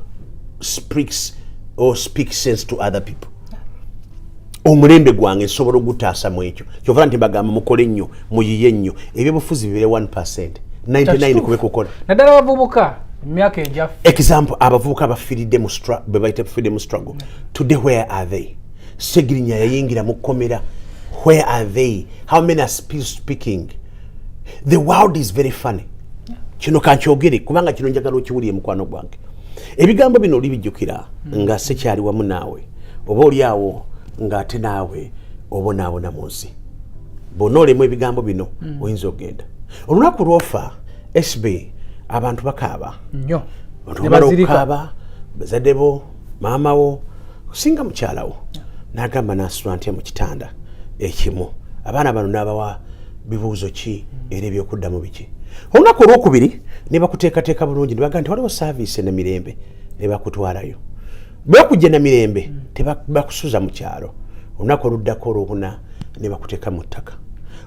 C: speak sense to other people. Omulembe gwange nsobola ogutaasa mu ekyo kyova nti bagamba mukole nnyo muyiye nnyo ebyobufuzi bibere 1%. 99 kube kukola
D: naddala abavubuka emyaka ejaffe.
C: Example, abavubuka bafiiridde mu freedom struggle. Today where are they? Segirinya yayingira mu kkomera. Where are they? How many are still speaking? The world is very funny. Kino kankyogere kubanga kino njagala okiwulire mukwano gwange. Ebigambo bino olibijjukira nga sekyali wamu naawe oba oli awo ng'ate naawe obonaabona mu nsi. Bw'onoolemu ebigambo bino oyinza okgenda. Olunaku lwofa SB abantu bakaaba
D: nnyo
C: bamala okukaaba bazadde bo maama wo kusinga mukyalawo n'agamba n'asula ntya mu kitanda ekimu. Abaana bano n'abawa bibuuzo ki era ebyokuddamu biki. Olunaku olwokubiri ne bakuteekateeka bulungi ne bagamba nti waliwo saaviisi na mirembe ne bakutwalayo. Bwekujja na mirembe tebakusuza mu kyalo. Olunaku oluddako olwobuna ne bakuteeka mu ttaka.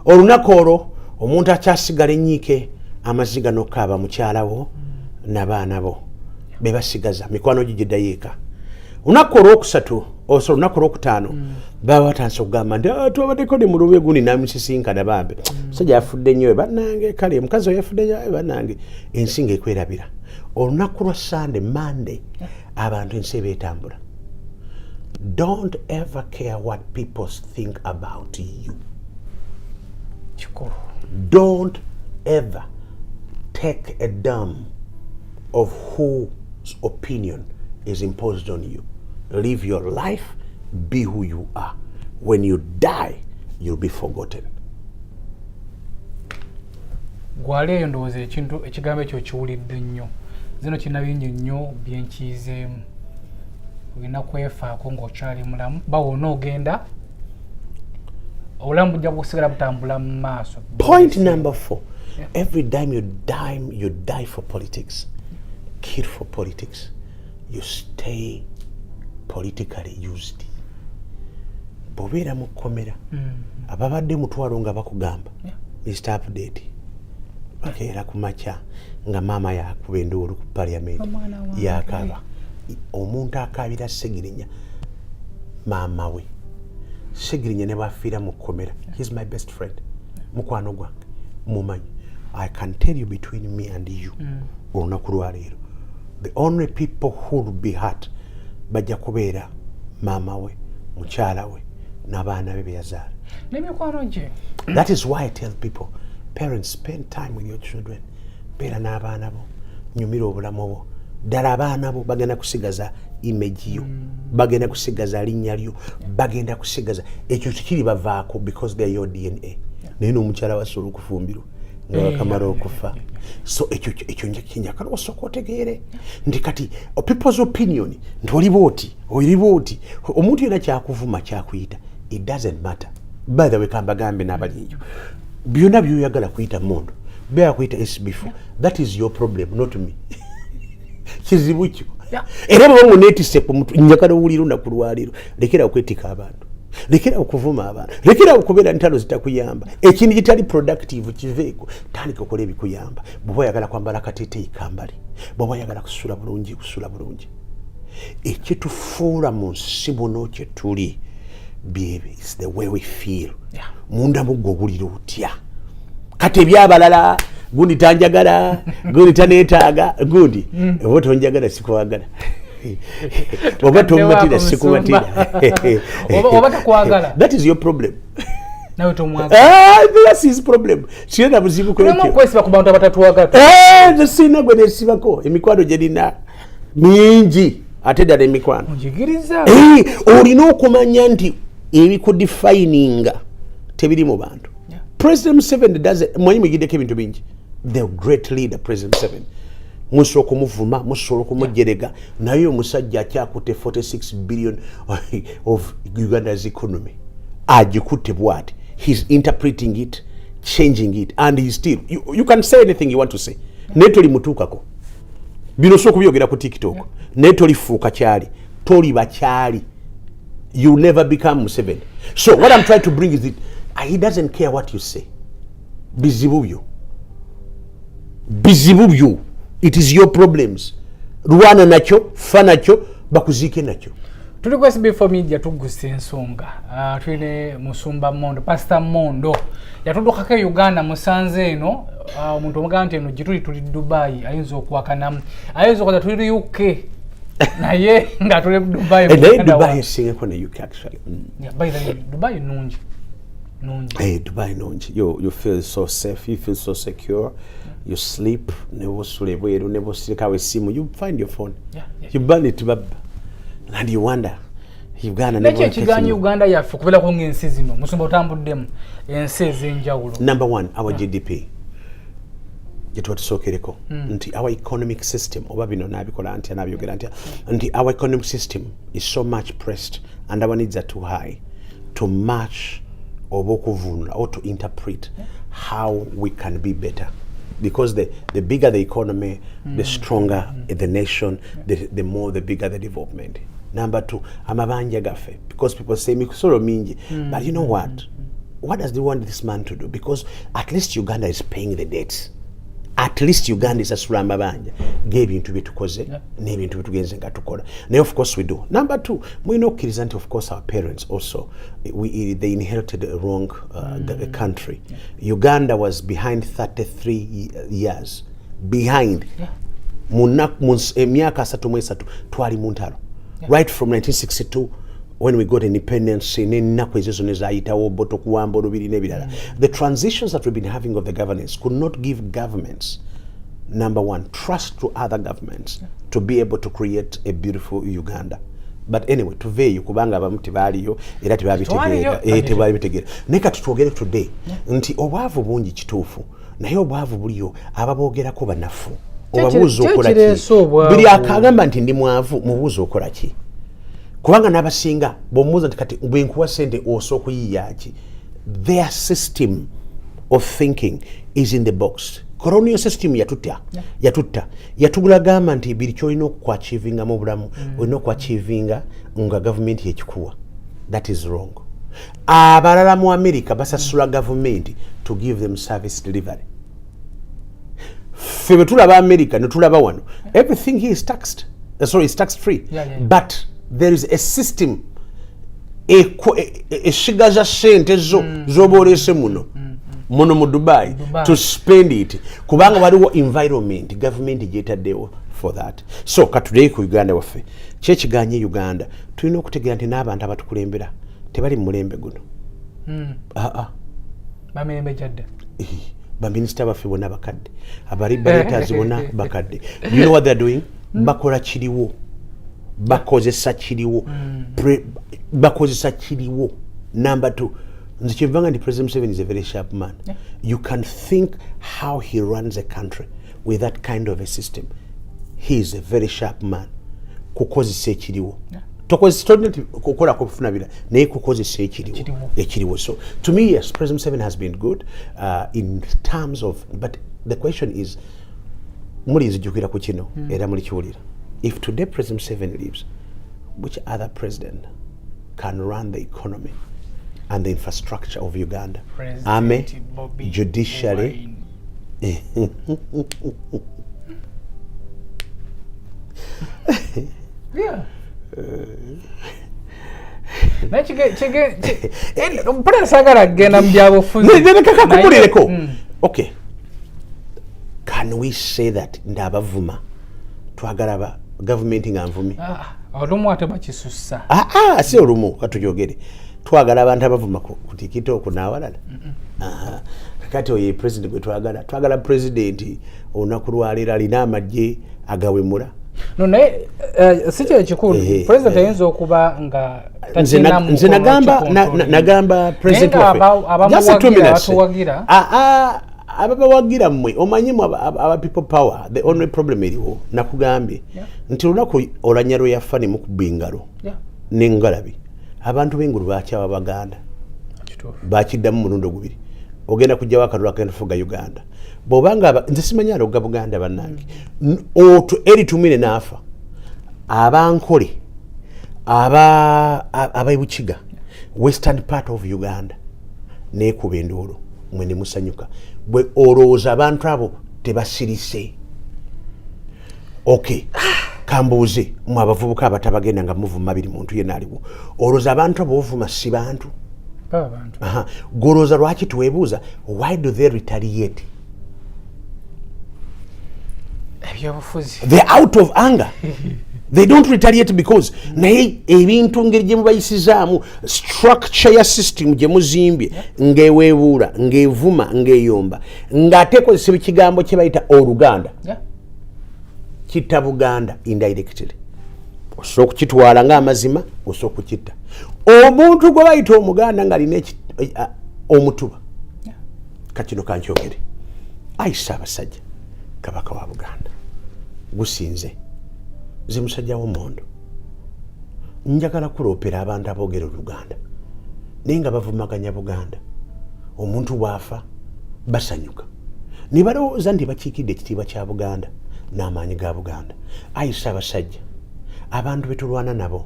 C: Olunaku olwo omuntu akyasigala ennyiike amaziga n'okaaba mukyalawo n'abaana bo be basigaza mikwano gyo gyeddayo eka. Olunaku olwokusatu olunaku olwokutaano baba batandise okugamba nti twabaddeko ne mu lube gundi namusisinkana bambe musajja yafudde nnyo bannange kale omukazi yafudde nnyo bannange ensi ng'ekwerabira. Olunaku lwa Sunday Monday abantu ensi beetambula. Don't ever care what people think about you. Don't ever take a damn of whose opinion is imposed on you. Live your life, be who you are. When you die, you'll be forgotten.
D: Gwali eyo ndowooza ekigambo ekyo kiwulidde nnyo. Zino kina bingi nnyo byenkiizeemu. Olina kwefaako ng'okyali mulamu bawo onoogenda obulamu bujja kusigala butambula mu maaso.
C: Point number 4. Every time you die for politics, kill for politics, you stay politically used. Bobeera mu kkomera ababadde mutwalo nga bakugamba Mr. Update bakeera ku makya nga maama yakuba enduulu ku parliament yakaba. Omuntu akaabira Segirinya maama we Segirinya ne bafiira mu kkomera. He's my best friend. Mukwano gwange mumanyi. I can tell you between me and you olunaku lwaleero the only people who will be hurt bajja kubeera maama we mukyala we n'abaana be beyazaala.
D: N'emikwano gye.
C: That is why I tell people, parents, spend time with your children. Beera n'abaana bo, nyumira obulamu bwo. Ddala abaana bo bagenda kusigaza image yo, bagenda kusigaza linnya lyo, bagenda kusigaza ekyo kiri bavaako because they are your DNA. Naye n'omukyala wasobola okufumbirwa nga bakamala okufa. So ekyo njagala osooka otegeere nti kati people's opinion nti oli booti omuntu yena kyakuvuma kyakuyita, it doesn't matter. By the way, kambagambe n'abali eyo byonna byoyagala kuyita Mondo beera kuyita SB4, that is your problem, not me. Kizibu kyo era bwe muneetise ku muntu njagala owulira olunaku lwaleero lekera okwetika abantu, lekera okuvuma abantu, lekera okubeera ntalo zitakuyamba. Ekintu kitali productive kiveeko, tandika okola ebikuyamba. Bw'oba oyagala kwambala akateeteeyi kambale, bw'oba oyagala kusula bulungi kusula bulungi. Ekitufuula mu nsi muno kye tuli baby is the way we feel. Munda muggo obulira otya kati ebyabalala gundi tanjagala gundi taneetaaga gundi oba tonjagala sikuwagala oba tomumatira sikumatira
D: oba takwagala.
C: That is your problem.
D: Nawe tomwagala.
C: That's his problem. Siyena buzibu kwekyo.
D: Kwesiba ku bantu abatatuwagala.
C: Nze sina gwe nesibako emikwano gye nina mingi ate ddala emikwano.
D: Onjigiriza.
C: Olina okumanya nti ebikudefininga tebiri mu bantu. President Museveni mwanyi mugiddeko ebintu bingi. The great leader President Museveni musobola okumuvuma, musobola okumujerega, naye omusajja akyakutte 46 billion of Uganda's economy. Agikutte bwati. He's interpreting it, changing it, and he's still you can say anything you want to say. naye tolimutuukako bino so kubyogera ku TikTok naye tolifuuka kyali toliba kyali you never become Museveni. So what I'm trying to bring is that he doesn't care what you say. Bizibu byo it is your problems. Rwana nacho fa nacho bakuzike nacho.
D: Tuli kwa SB4 Media Tuggussa Enssonga. Twine Musumba Mondo, Pastor Mondo. Yatudoka ke Uganda musanze eno omuntu omugamba eno gituli tuli Dubai ayinza okwakanamu. Ayinza okoza tuli UK. Naye nga tuli Dubai.
C: Dubai is singing for the UK actually.
D: Yeah, by the way, Dubai nungi.
C: Hey, Dubai nungi. You feel so safe, you feel so secure. You sleep, you find your phone. You burn it and you wonder. Uganda never
D: Uganda yafu kubera ko ngensi zino musumba otambuddemu ensi ezenjawulo.
C: Number one, our GDP. Yetwatusokereko nti our economic system oba bino nabikola anti nabyogera anti nti our economic system is so much pressed and our needs are too high to match obokuvunula or to interpret how we can be better. Because the bigger the economy, the stronger the nation, the more the bigger the development. Number two, amabanja gafe. Because people say mikusoro mingi. But you know what? What does they want this man to do? Because at least Uganda is paying the debts. At least Uganda is a amabanja. Gave into it koze, name into it tugenzenga tukola. Now of course we do. Number two, we know Kirizanti, of course our parents also they inherited a wrong the country. Uganda was behind 33 years. Behind. Miaka 3 twali muntalo. Right from 1962 when we got independence, the transitions that we've been having of the governance could not give governments, number one, trust to other governments to be able to create a beautiful Uganda. But anyway, tuveyo kubanga abamuti baliyo era tebabitegera. Neka tutwogere today nti obwavu bungi kituufu naye obwavu buliyo ababoogerako banafu. Obabuuza okola ki? Buli akagamba nti ndi mwavu mubuuza okola ki? Kubanga n'abasinga bomuuza nti kati bwenkuwa sente osooka kuyiya ki? Their system of thinking is in the box. Colonial system yatutta yatugulagamba nti biri kyolina okwachivinga mu bulamu olina okwachivinga nga government yekikuwa. That is wrong. Abalala mu America basasula government to give them service delivery. Febe tulaba America ne tulaba wano, everything here is taxed. It's tax free. But there is a system eshigaza sente zobolese muno mu Dubai to spend it kubanga waliwo environment government jetaddewo for that. So katudde ku Uganda waffe kyekiganye Uganda tulina okutegeera nti n'abantu abatukulembera tebali mu mulembe guno.
D: Bamirembe jadde
C: baminister baffe bonna bakadde, abalibarators bonna bakadde. You know what they're doing? Bakola kiriwo, bakozesa kiriwo, bakozesa kiriwo. Number two, nzikivanga ndi President Museveni is a very sharp man. You can think how he runs a country with that kind of a system. He is a very sharp man. Kukozesa ekiriwo. Kukola kufunabira naye kukozesa ekiriwo. So to me, yes, President Museveni has been good in terms of, but the question is mulinzi jukira ku kino era muli kiwulira. If today President Museveni leaves, which other president can run the economy and the infrastructure of Uganda? Army, judiciary.
D: Yeah. Mpaka sagara gena mbyabo fuzi.
C: Okay. Can we say that ndabavuma twagala government nganvumi?
D: Olumu ate bakisussa.
C: Si olumu katujogere. Twagala abantu abavuma ku TikTok n'awalala. Kati oye president gwe twagala president onakulwalira alina amagye agawemula.
D: No naye sicho ekikulu president ayinza okuba nga
C: nze nagamba president waffe ababawagira mmwe omanyimu aba people power. The only problem eriwo nakugambye nti olunaku olanya lwe yafa ne mukuba engalo n'engalabi abantu b'engulu bakyawa Baganda bakiddamu mulundo gubiri. Ogenda kujjawo akalulu akagenda fuga Uganda. bobanga nze simanya alogga Buganda bannange oto eri tumine nafa abankole abayibukiga western part of Uganda nekuba endoolo mwe ne musanyuka bwe olowooza abantu abo tebasirise okay kambuuze mu abavubuka abatabagenda nga muvuma biri muntu yenna aliwo olowooza abantu abo bovuma si bantu golowooza lwaki tuweebuuza why do they retaliate they're out of anger they don't retaliate because naye ebintu ngeri gye mubayisizaamu structure ya system gye muzimbye ng'eweebuula ng'evuma ng'eyomba ng'ate ekozesa ekigambo kye bayita oluganda kitta Buganda indirectly osobola okukitwala ng'amazima osobola okukitta omuntu gwe bayita omuganda ng'alina omutuba kakino kankyogere ayisa abasajja kabaka wa Buganda gusinze nze musajja w'Omondo njagala kuloopera abantu aboogera Oluganda naye nga bavumaganya Buganda omuntu bw'afa basanyuka ne balowooza nti bakiikidde ekitiibwa kya Buganda n'amaanyi ga Buganda ayisa abasajja abantu betulwana nabo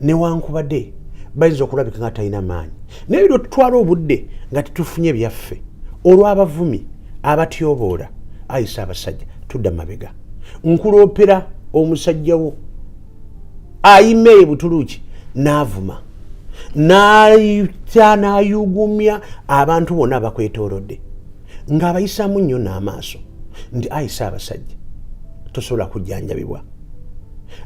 C: newankubadde bayinza okulabika nga talina maanyi naye biro tutwala obudde nga tetufunye byaffe olw'abavumi abatyoboola ayisa abasajja tudda mabega nkuloopera omusajja wo ayime Butuluki n'avuma n'ayita n'ayugumya abantu bonna abakwetoolodde ng'abayisaamu nnyo n'amaaso nti ayisa abasajja tosobola kujjanjabibwa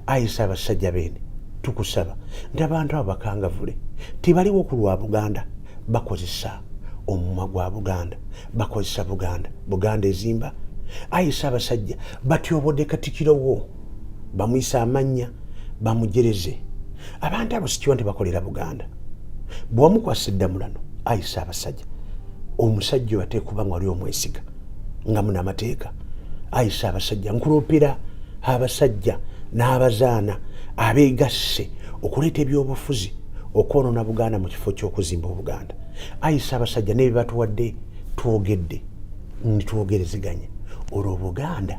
C: ayisa abasajja beene tukusaba nti abantu abo bakangavule tibaliwo ku lwa Buganda bakozesa omumwa gwa Buganda bakozesa Buganda ezimba ayisa abasajja batyobodde Katikkiro wo bamuyisa amannya bamujereze abantu abo sikiwa nti bakolera Buganda bw'omukwasa eddamulano ayisa abasajja omusajja oyo ateekuba nga wali omwesiga nga munamateeka ayisa abasajja nkuloopera abasajja n'abazaana abeegasse okuleeta ebyobufuzi okwonoona Buganda mu kifo ky'okuzimba Obuganda ayisa abasajja n'ebyo batuwadde twogedde nitwogerezeganya olwo Buganda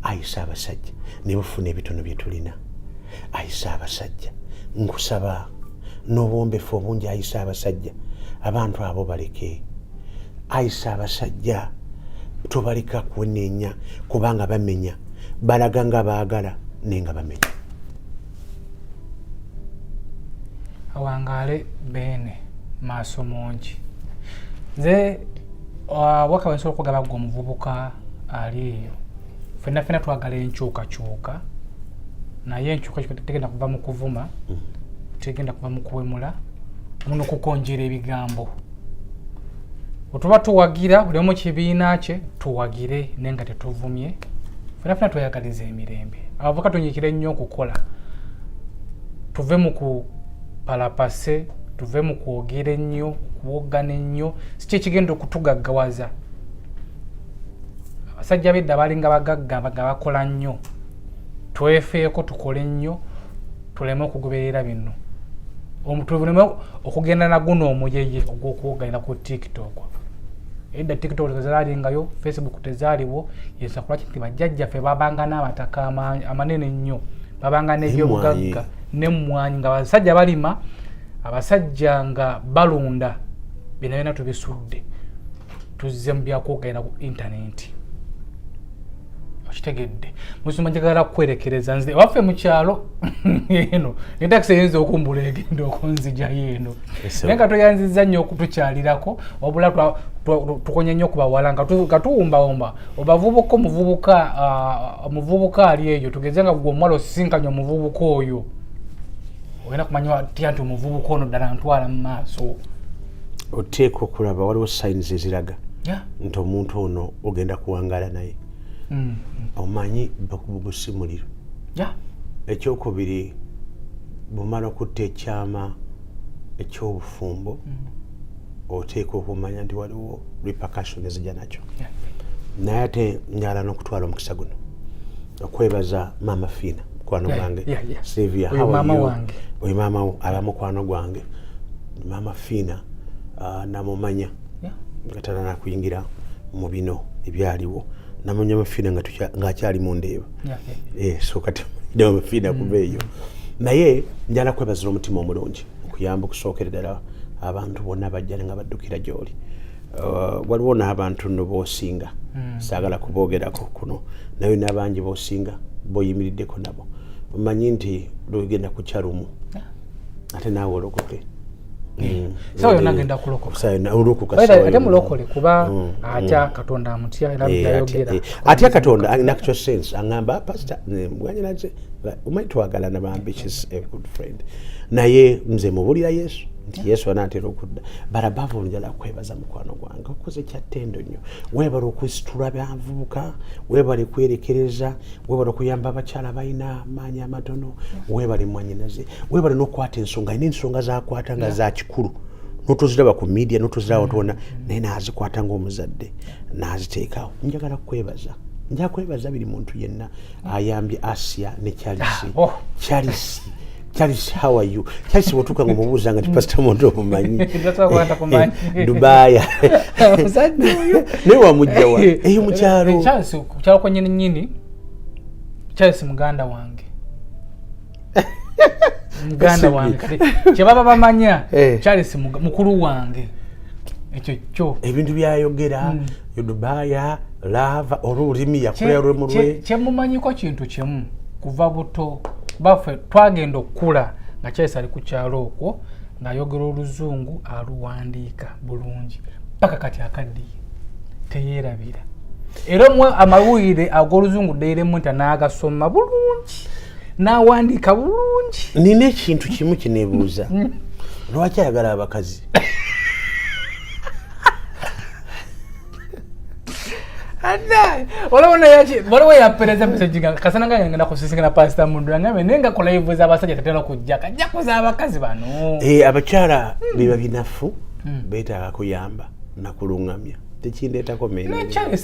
C: ayisa abasajja ne bufuna ebitono bye tulina ayisa abasajja nkusaba n'obwombefu obungi ayisa abasajja abantu abo baleke ayisa abasajja tobaleka kweneenya kubanga bamenya balaga nga baagala nenga bamenya
D: awangaale beene maaso mungi nze waka wensobola okugaba gwe omuvubuka ali eyo ffenna twagala enkyukakyuka naye enkyukakyuka tegenda kuva mu kuvuma tegenda kuva mu kuwemula muno kukonjera ebigambo otuba tuwagira buli omu kibiina kye tuwagire naye nga tetuvumye ffenna tweyagaliza emirembe abavubuka tunyikire nnyo okukola tuve mu kupalapase tuve mu kwogera ennyo okuwogana ennyo si ekigenda okutugaggawaza abasajja b'edda balinga bagagga nga bakola nnyo twefeeko tukole nnyo tuleme okugoberera bino tuleme okugenda naguno omuyeye ogw'okuwoganira ku TikTok edda TikTok tezalingayo Facebook tezaaliwo yesakola kiti bajjajjaffe babanga n'amataka amanene nnyo babanga n'ebyobugagga n'emmwanyi nga abasajja balima abasajja nga balunda bino byonna tubisudde tuzze mu byakwoganira ku intaneti okitegedde musuma njagala kwerekereza nze waffe mu kyalo eno ne takisi eyinza okumbula egenda okunzijayo eno naye nga toyanziza nnyo okutukyalirako wabula tukonya nnyo okubawala nga tuwumbawumba obavubuka omuvubuka ali eyo tugeze nga gwe omuwala osisinkanya omuvubuka oyo ogenda kumanya tya nti omuvubuka ono ddala ntwala mu maaso
C: oteeka okulaba waliwo signs eziraga nti omuntu ono ogenda kuwangala naye omanyi bakubugusi muliro ekyokubiri bumala okutta ekyama ekyobufumbo oteeka okumanya nti waliwo repercussion ezijja nakyo naye ate njagala n'okutwala omukisa guno okwebaza maama Fiina mukwano gwange Sylvia oyo maama wo aba mukwano gwange maama Fiina namumanya nga tananakuyingira mu bino ebyaliwo namanya amafiina ng'akyali mu ndeeba so kati amafiina kuba eyo naye njala kwebazira omutima omulungi okuyamba okusookera ddala abantu bonna bajja nga baddukira gy'oli waliwo n'abantu nno boosinga saagala kuboogerako kuno naye n'abangi boosinga boyimiriddeko nabo omanyi nti lwegenda ku kyalumu ate naawe olokoke
D: sawa yonna agenda kulokoka ate mulokole kuba atya katonda amutya era byayogera
C: atya katonda in actual sense aŋŋamba pastor mwanyinaze omanyi twagalana bambi she's a good friend naye nze mubulira yesu nti yesu anaatera okudda barabava njala kwebaza mukwano gwange okoze kyattendo nnyo weebala okwisitula bavubuka weebale kwerekereza weebale okuyamba abakyala balina amaanyi amatono weebale mwanyinaze weebale n'okukwata ensonga alina ensonga zakwata nga za kikulu notoziraba ku media notoziraba tona naye nazikwata ng'omuzadde naziteekawo njagala kukwebaza nja kwebaza buli muntu yenna ayambye Asia ne Charles, how are you? Charles wotuka ngomubuuza nga Pastor Mondo omumanyi. Dubaya. Ne wamujja wa. Eyo mukyalo.
D: Charles kukyalo kwa nyini. Charles muganda wange. Muganda wange kati kyebaba bamanya Charles mukulu wange. Ekyo kyo.
C: Ebintu byayogera Dubaya lava olulimi yakola lwemulwe.
D: Kyemumanyi ko kintu kyemu kuva buto. Baffe twagenda okula nga Charles ali ku kyalo okwo ng'ayogera oluzungu aluwandiika bulungi paka kati akaddiye teyeerabira era amawulire ag'oluzungu deiremu nti n'agasoma bulungi n'awandiika bulungi.
C: Nina ekintu kimu kineebuuza lwaki ayagala abakazi?
D: waliwo yapereza message nga kasana nga ngenda kusisinkana Pastor Mundu ngambe nenga kola live z'abasajja tatera kujja kajja kuza abakazi bano
C: abakyala biba binafu beetaaga kuyamba nakulungamya tekindeetako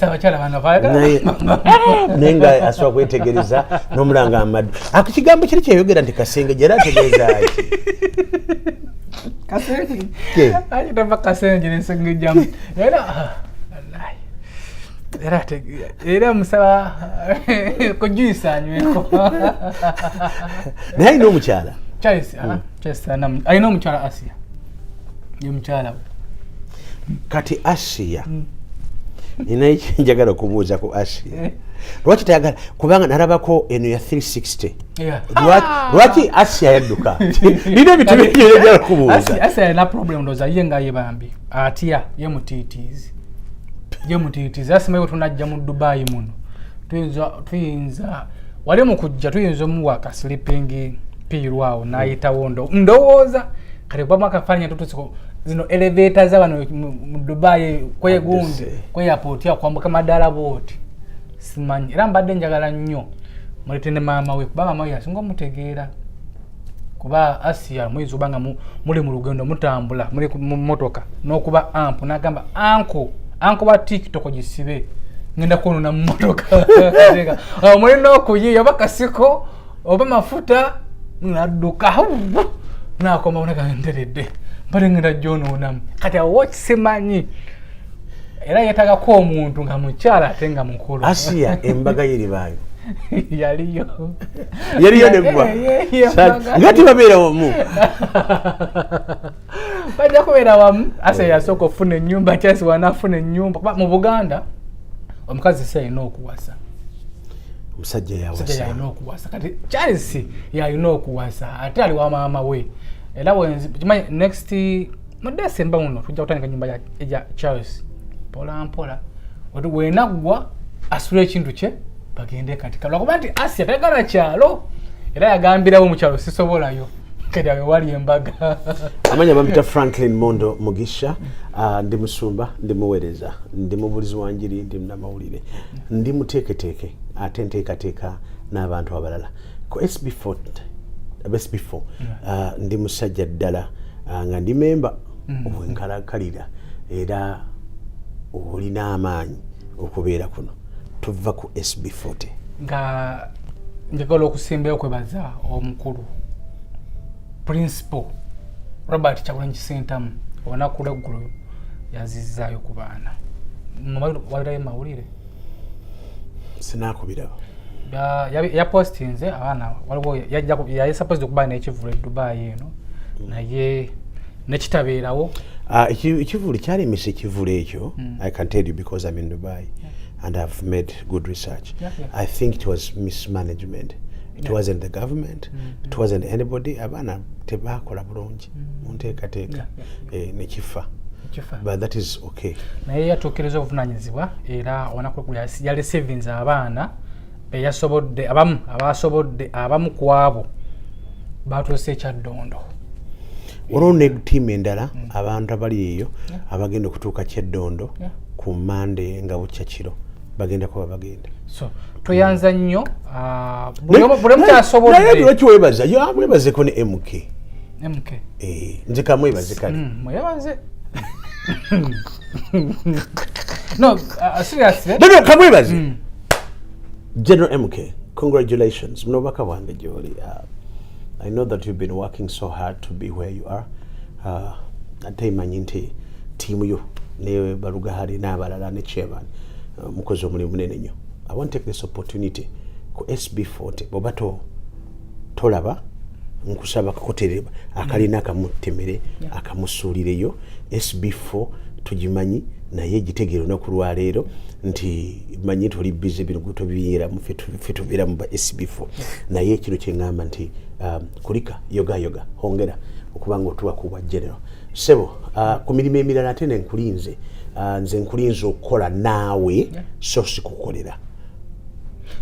D: abakyala bano baagala
C: nenga asobola kwetegereza n'omulanga amaddu akikigambo kiri kyeyogera nti kasenge gyera ategeeza ki
D: kasenge akitava kasenge n'ensenge jamu era musaba kujuyisa nyweko
C: naye alina omukyala
D: Charles alina omukyala Asia ye mukyala
C: kati Asia nina ekyenjagala okubuuza ku Asia lwaki tayagala kubanga nalabako eno ya 360 lwaki Asia yadduka nina ebintu byenjagala kubuuza
D: Asia alina problem ndoza ye nga yebambi atya ye mutiitiizi yemutitiza asimayo tunajja mu Dubai muno tuyinza wali mu kujja tuyinza omuwa ka sleeping piirwawo n'ayitawo ndowooza kale kuba mwakafanya tutusiko zino elevator z'abano mu Dubai kwegundi kwe airport ya kwambuka madala booti simanyi era mbadde njagala nnyo mulitende maama we kuba maama we yasinga omutegeera kuba Asia muyinza obanga muli mu lugendo mutambula muli mu motoka n'okuba ampu n'agamba anko ba TikTok gisibe ngenda kunona mu motoka mulina okuyiya bakasiko oba mafuta nadduka nakoma onaganderedde mpale ngenda gyononamu kati awo kisemanyi era yetagako omuntu nga mukyala ate nga mukulu.
C: Asia embaga yeri bayo
D: yaliyo
C: negwa ngati babeera wamu
D: bajja kubeera wamu. Asia yasooka ofuna ennyumba Charles wanafuna ennyumba mu Buganda omukazi sayina okuwasa
C: omusajja yalina
D: okuwasa kati Charles yalina okuwasa ate ali wa maama we era kimanyi next mu December muno tujja kutandika nyumba ya Charles mpola mpola wenaggwa asula ekintu kye bagende katika lwakuba nti Asia tayagala kyalo era yagambirawo mu kyalo sisobolayo kati awe wali embaga.
C: Amanya bampita Franklin Mondo Mugisha ndi musumba ndi muweereza ndi mubulizi wa njiri ndi namawulire ndi muteeketeeke ate nteekateeka n'abantu abalala ku SB4 ndi musajja ddala nga ndi memba obwenkalakalira era olina amaanyi okubeera kuno tuva ku SB4
D: nga njagala okusimbayo kwebaza omukulu Principal Robert Kyagulanyi Ssentamu olunaku lw'eggulu yazizaayo ku baana walirayo mawulire
C: sinakubiraba
D: ya postinze abaana waliwo yali supposed okuba n'ekivulu Dubai eno naye nekitabeerawo
C: ekivulu kyalemesa ekivulu ekyo. I can tell you because I'm in Dubai and I've made good research. I think it was mismanagement. It wasn't the government. It wasn't anybody. Abaana tebakola bulungi mu nteekateeka nekifa. But that is okay.
D: Naye yatuukiriza obuvunaanyizibwa era onako yali savings abaana beyasobodde abamu ku abo batuuse Kyaddondo.
C: Waliwo ne ttiimu endala abantu abali eyo abagenda okutuuka Kyaddondo ku Monday nga bukya kiro bagenda kuba bagenda.
D: So toyanza nnyo buli omu kyasobodde.
C: Naye lwaki weebaza yo amwebazeko ne MK. Nze kamwebaze kale.
D: Mwebaze. No, seriously.
C: No, kamwebaze. General MK, congratulations. Mnobaka wange Joli. I know that you've been working so hard to be where you are. Ate manyi nti tiimu yo ne Barugahari n'abalala ne chairman mukozi omulimu munene nnyo. I want to take this opportunity ku SB4 boba tolaba nkusaba kakotereba akalina akamutemere akamusuulireyo SB4 tugimanyi naye gitegero nakulwa leero nti manyi tuli busy bino gutobiira mu fitu bira mu SB4 naye kino kyengamba nti kulika yoga hongera okubanga otuwa kuwa general sebo ku mirimu emirala ate nkulinze nze nkulinze okukola naawe so sikukolera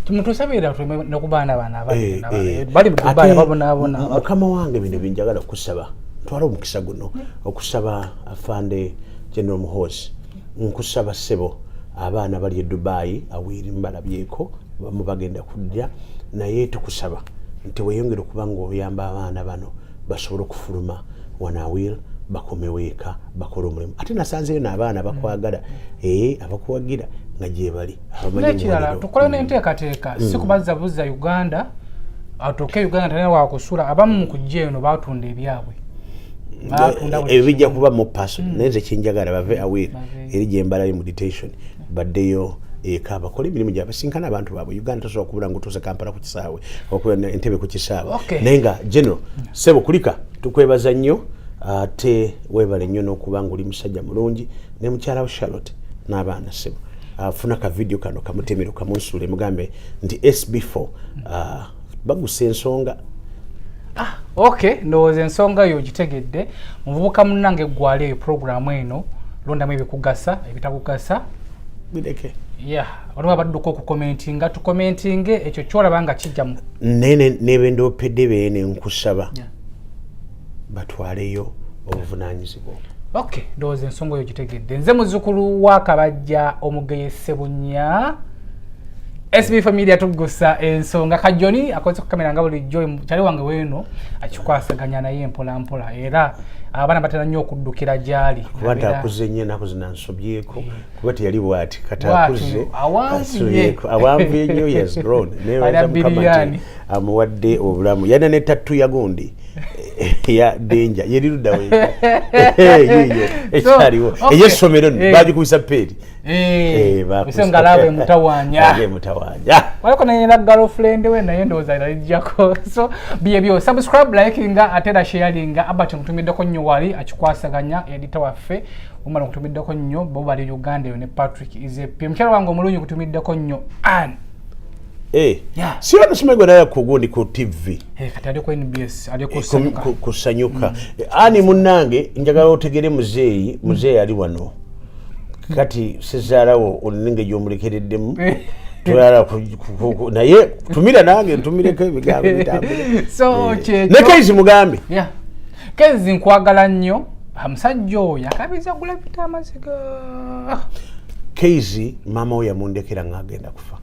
D: tumutusabira nokubaana abaana bali Dubai babona
C: mukama wange bino binjagala okusaba twala omukisa guno okusaba afande General Muhoozi nkusaba sebo abaana bali Dubai awiri mbalabyeko bamu bagenda kujja naye tukusaba nti weyongera okubanga oyamba abaana bano basobola okufuluma wanawil bakomeweeka bakola omulimu ate nasanzeyo n'abaana bakwagala abakuwagira nga gye bali
D: nekirala tukola n'enteekateeka si kubazza buzza Uganda atuuke Uganda tane wakusula abamu mu kujja eno baatunda ebyabwe
C: ebijja kuba mu person naye nze kinjagala bave awere eri gye mbalayo mu detention baddeyo eka bakola emirimu gyabasinkana abantu baabwe Uganda tosobola okubula ngutuuze Kampala ku kisaawe okuba entebe ku kisaawe naye nga general sebo kulika tukwebaza nnyo ate weebale nnyo n'okuba nga oli musajja mulungi ne mukyala we Charlotte n'abaana sebo funa ka video kano kamutemero kamunsuule mugambe nti SB4 bagusa ensonga.
D: Okay, ndowooza ensonga yo gitegedde muvubuka munnange gwali eyo programu eno londamu ebikugasa ebitakugasa
C: bideke
D: waliwo abadduka okukomentinga tukomentinge ekyo kyolaba nga kijja mu
C: nebenda opedde beene nkusaba batwaleyo obuvunaanyizibwa.
D: Okay, ndowooza ensonga yo gitegedde nze muzzukulu wa Kabajja Omugeye Ssebunya SB4 Media Tuggussa Enssonga Kajoni akoze ku kamera nga bulijjo kyali wange weeno akikwasaganya naye mpola era abaana batera nnyo okuddukira gyali
C: kubanga akuze nnyo ennaku zinansobyeko kuba teyali bwati katakuze awambuye nnyo yes grown newazamukamati amuwadde obulamu yana ne tattu ya gundi ya danger yeri luddawe yiyo ekyaliwo ey'essomero bagikubisa peeri
D: bisenga labe mutawanya waliko naye na girlfriend we naye ndowooza alijjako so byebyo subscribe likinga ate era sharinga Albert mutumiddeko nnyo wali akikwasaganya editor waffe umala okutumiddeko nnyo bo bali Uganda yo ne Patrick Izepi mukyala wange omulungi kutumiddeko nnyo
C: si ono simegwa naye kugundi ku TV
D: kati ali ku NBS ali
C: kusanyuka ani munnange njagala otegere muzeeyi ali wano kati sezaalawo olinenge gy'omulekereddemu twala naye tumira nange ntumireko ebigambo bitambule ne Kezi mugambe
D: Kezi nkwagala nnyo musajja oyo akabiza gula bita amaziga
C: Kezi maama we yamundekera ng'agenda kufa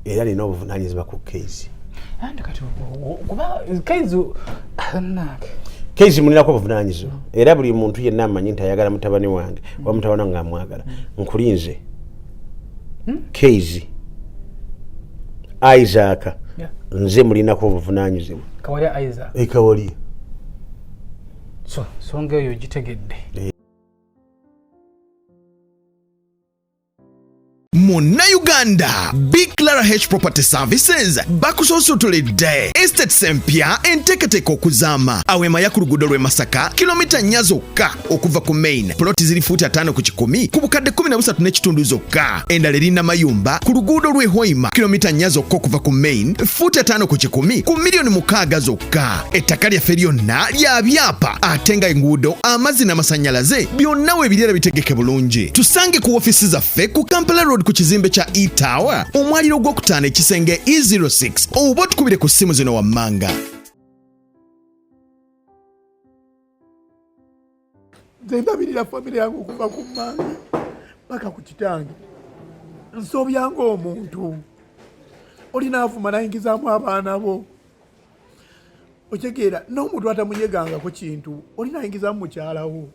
C: era nina obuvunaanyizibwa ku Kezi Kezi mulinako obuvunaanyizibwa era buli muntu yenna amanyi nti ayagala mutabani wange oba mutabani wange amwagala nkulinze Kezi Isaac nze mulinako obuvunaanyizibwa
D: Kawalya so songa eyo gitegedde
G: Munnayuganda Big Clara H Property Services bakusoosotolidde estates empya enteekateeka okuzaama awema ya ku luguudo lw'e Masaka kilomita 4 zokka okuva ku main ploti ziri fuuti 5 ku 10 ku bukadde 13.5 zokka endala erina mayumba ku luguudo lw'e Hoima kilomita 4 zokka okuva ku main fuuti 5 ku 10 ku milioni 6 zokka ettaka lyaffe lyonna lya byapa ate nga enguudo amazzi n'amasannyalaze byonna weebirira bitegeke bulungi tusange ku ofisi zaffe ku Kampala Road ku kizimbe kya E-Tower omwaliro gw'okutaano ekisenge E06 oba tukubire ku ssimu zino wammanga.
B: Nze ndabirira famire yangu kuva ku mmange paka ku kitange nsobyanga omuntu olina avuma nayingizaamu abaana bo okyegera n'omuntu atamunyegangako kintu olina ayingizaamu mukyalawo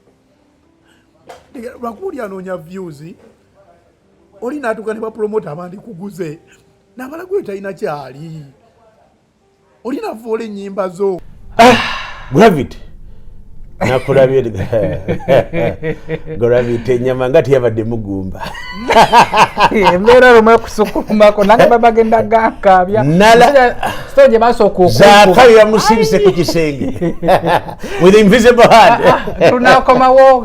B: lwakuba oli anoonya views oli naatuka ne bapromota abandi kuguze n'abalaguyo talina kyali oli navuola ennyimba zo
C: Gravity nakulabye Gravity enyama nga teyabadde mugumba
D: embeera lumwe kusukumako nange babagenda gankabya sitoje basooka
C: zakayo yamusibise ku kisenge with invisible hand
D: tunakomawo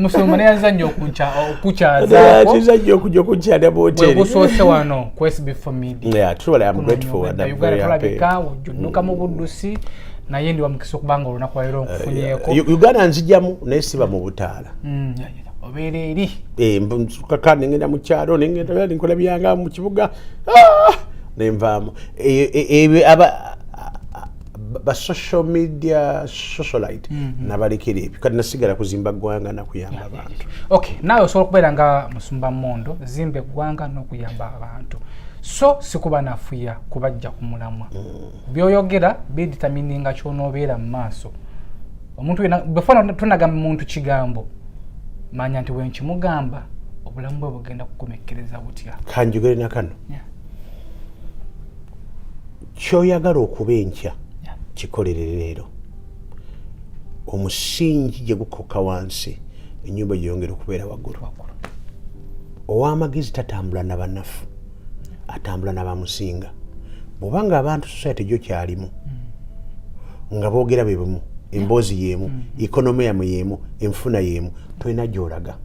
D: musoma neyanzanyo okukyazaako
C: kizajja okujja okukyalya mu hoteri
D: bwebusoose wano ku SB4 Media.
C: Yeah, truly I'm grateful and I'm very happy.
D: Tulabika ojjudduka mu buddusi naye ndi wamukisa okubanga olunaku lwaleero nkufunyeeko
C: Uganda nzijjamu naye siba mu butaala
D: obeera eri
C: kaka nengenda mu kyalo nengenda nkola byanga mu kibuga nenvaamu ba social media socialite nabalekera ebyo kati nasigala kuzimba ggwanga nakuyamba abantu.
D: Okay, nawe osobola okubeera nga musumba Omondo zimba eggwanga n'okuyamba abantu so sikuba nafuya kubajja ku mulamwa byoyogera biditamininga kyonoobeera mu maaso omuntu before tunagamba muntu kigambo manya nti wenkimugamba obulamu bwe bugenda kukomekkereza butya.
C: Kanjogere na kano kyoyagala okuba enkya kikolere leero omusingi gye gukoka wansi ennyumba gyeyongera okubeera waggulu. Ow'amagezi tatambula na bannafu atambula n'abamusinga bw'obanga abantu society gyo kyalimu nga boogera be bumu emboozi y'emu ikonomi yamu y'emu enfuna y'emu tolina gy'olaga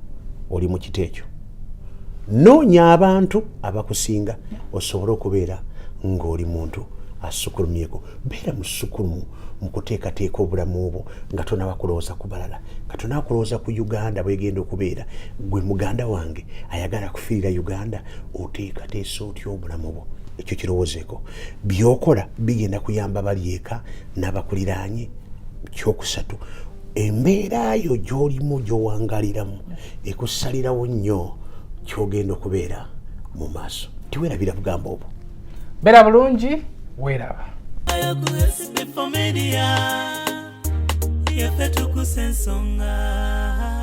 C: oli mu kiti ekyo noonya abantu abakusinga osobole okubeera ng'oli muntu asukulumyeko beera musukulumu mu kuteekateeka obulamu obwo nga tonabakulowooza ku balala nga tonabakulowooza ku Uganda bwegenda okubeera gwe muganda wange ayagala kufiirira Uganda oteekateesa otya obulamu bwo ekyo kirowoozeeko byokola bigenda kuyamba bali eka n'abakuliraanye. Kyokusatu embeera yo gy'olimu gy'owangaliramu ekusalirawo nnyo kyogenda okubeera mu maaso tiweerabira bugambo obwo
D: beera bulungi weeraba.
A: SB4 Media, yaffe Tuggussa Enssonga.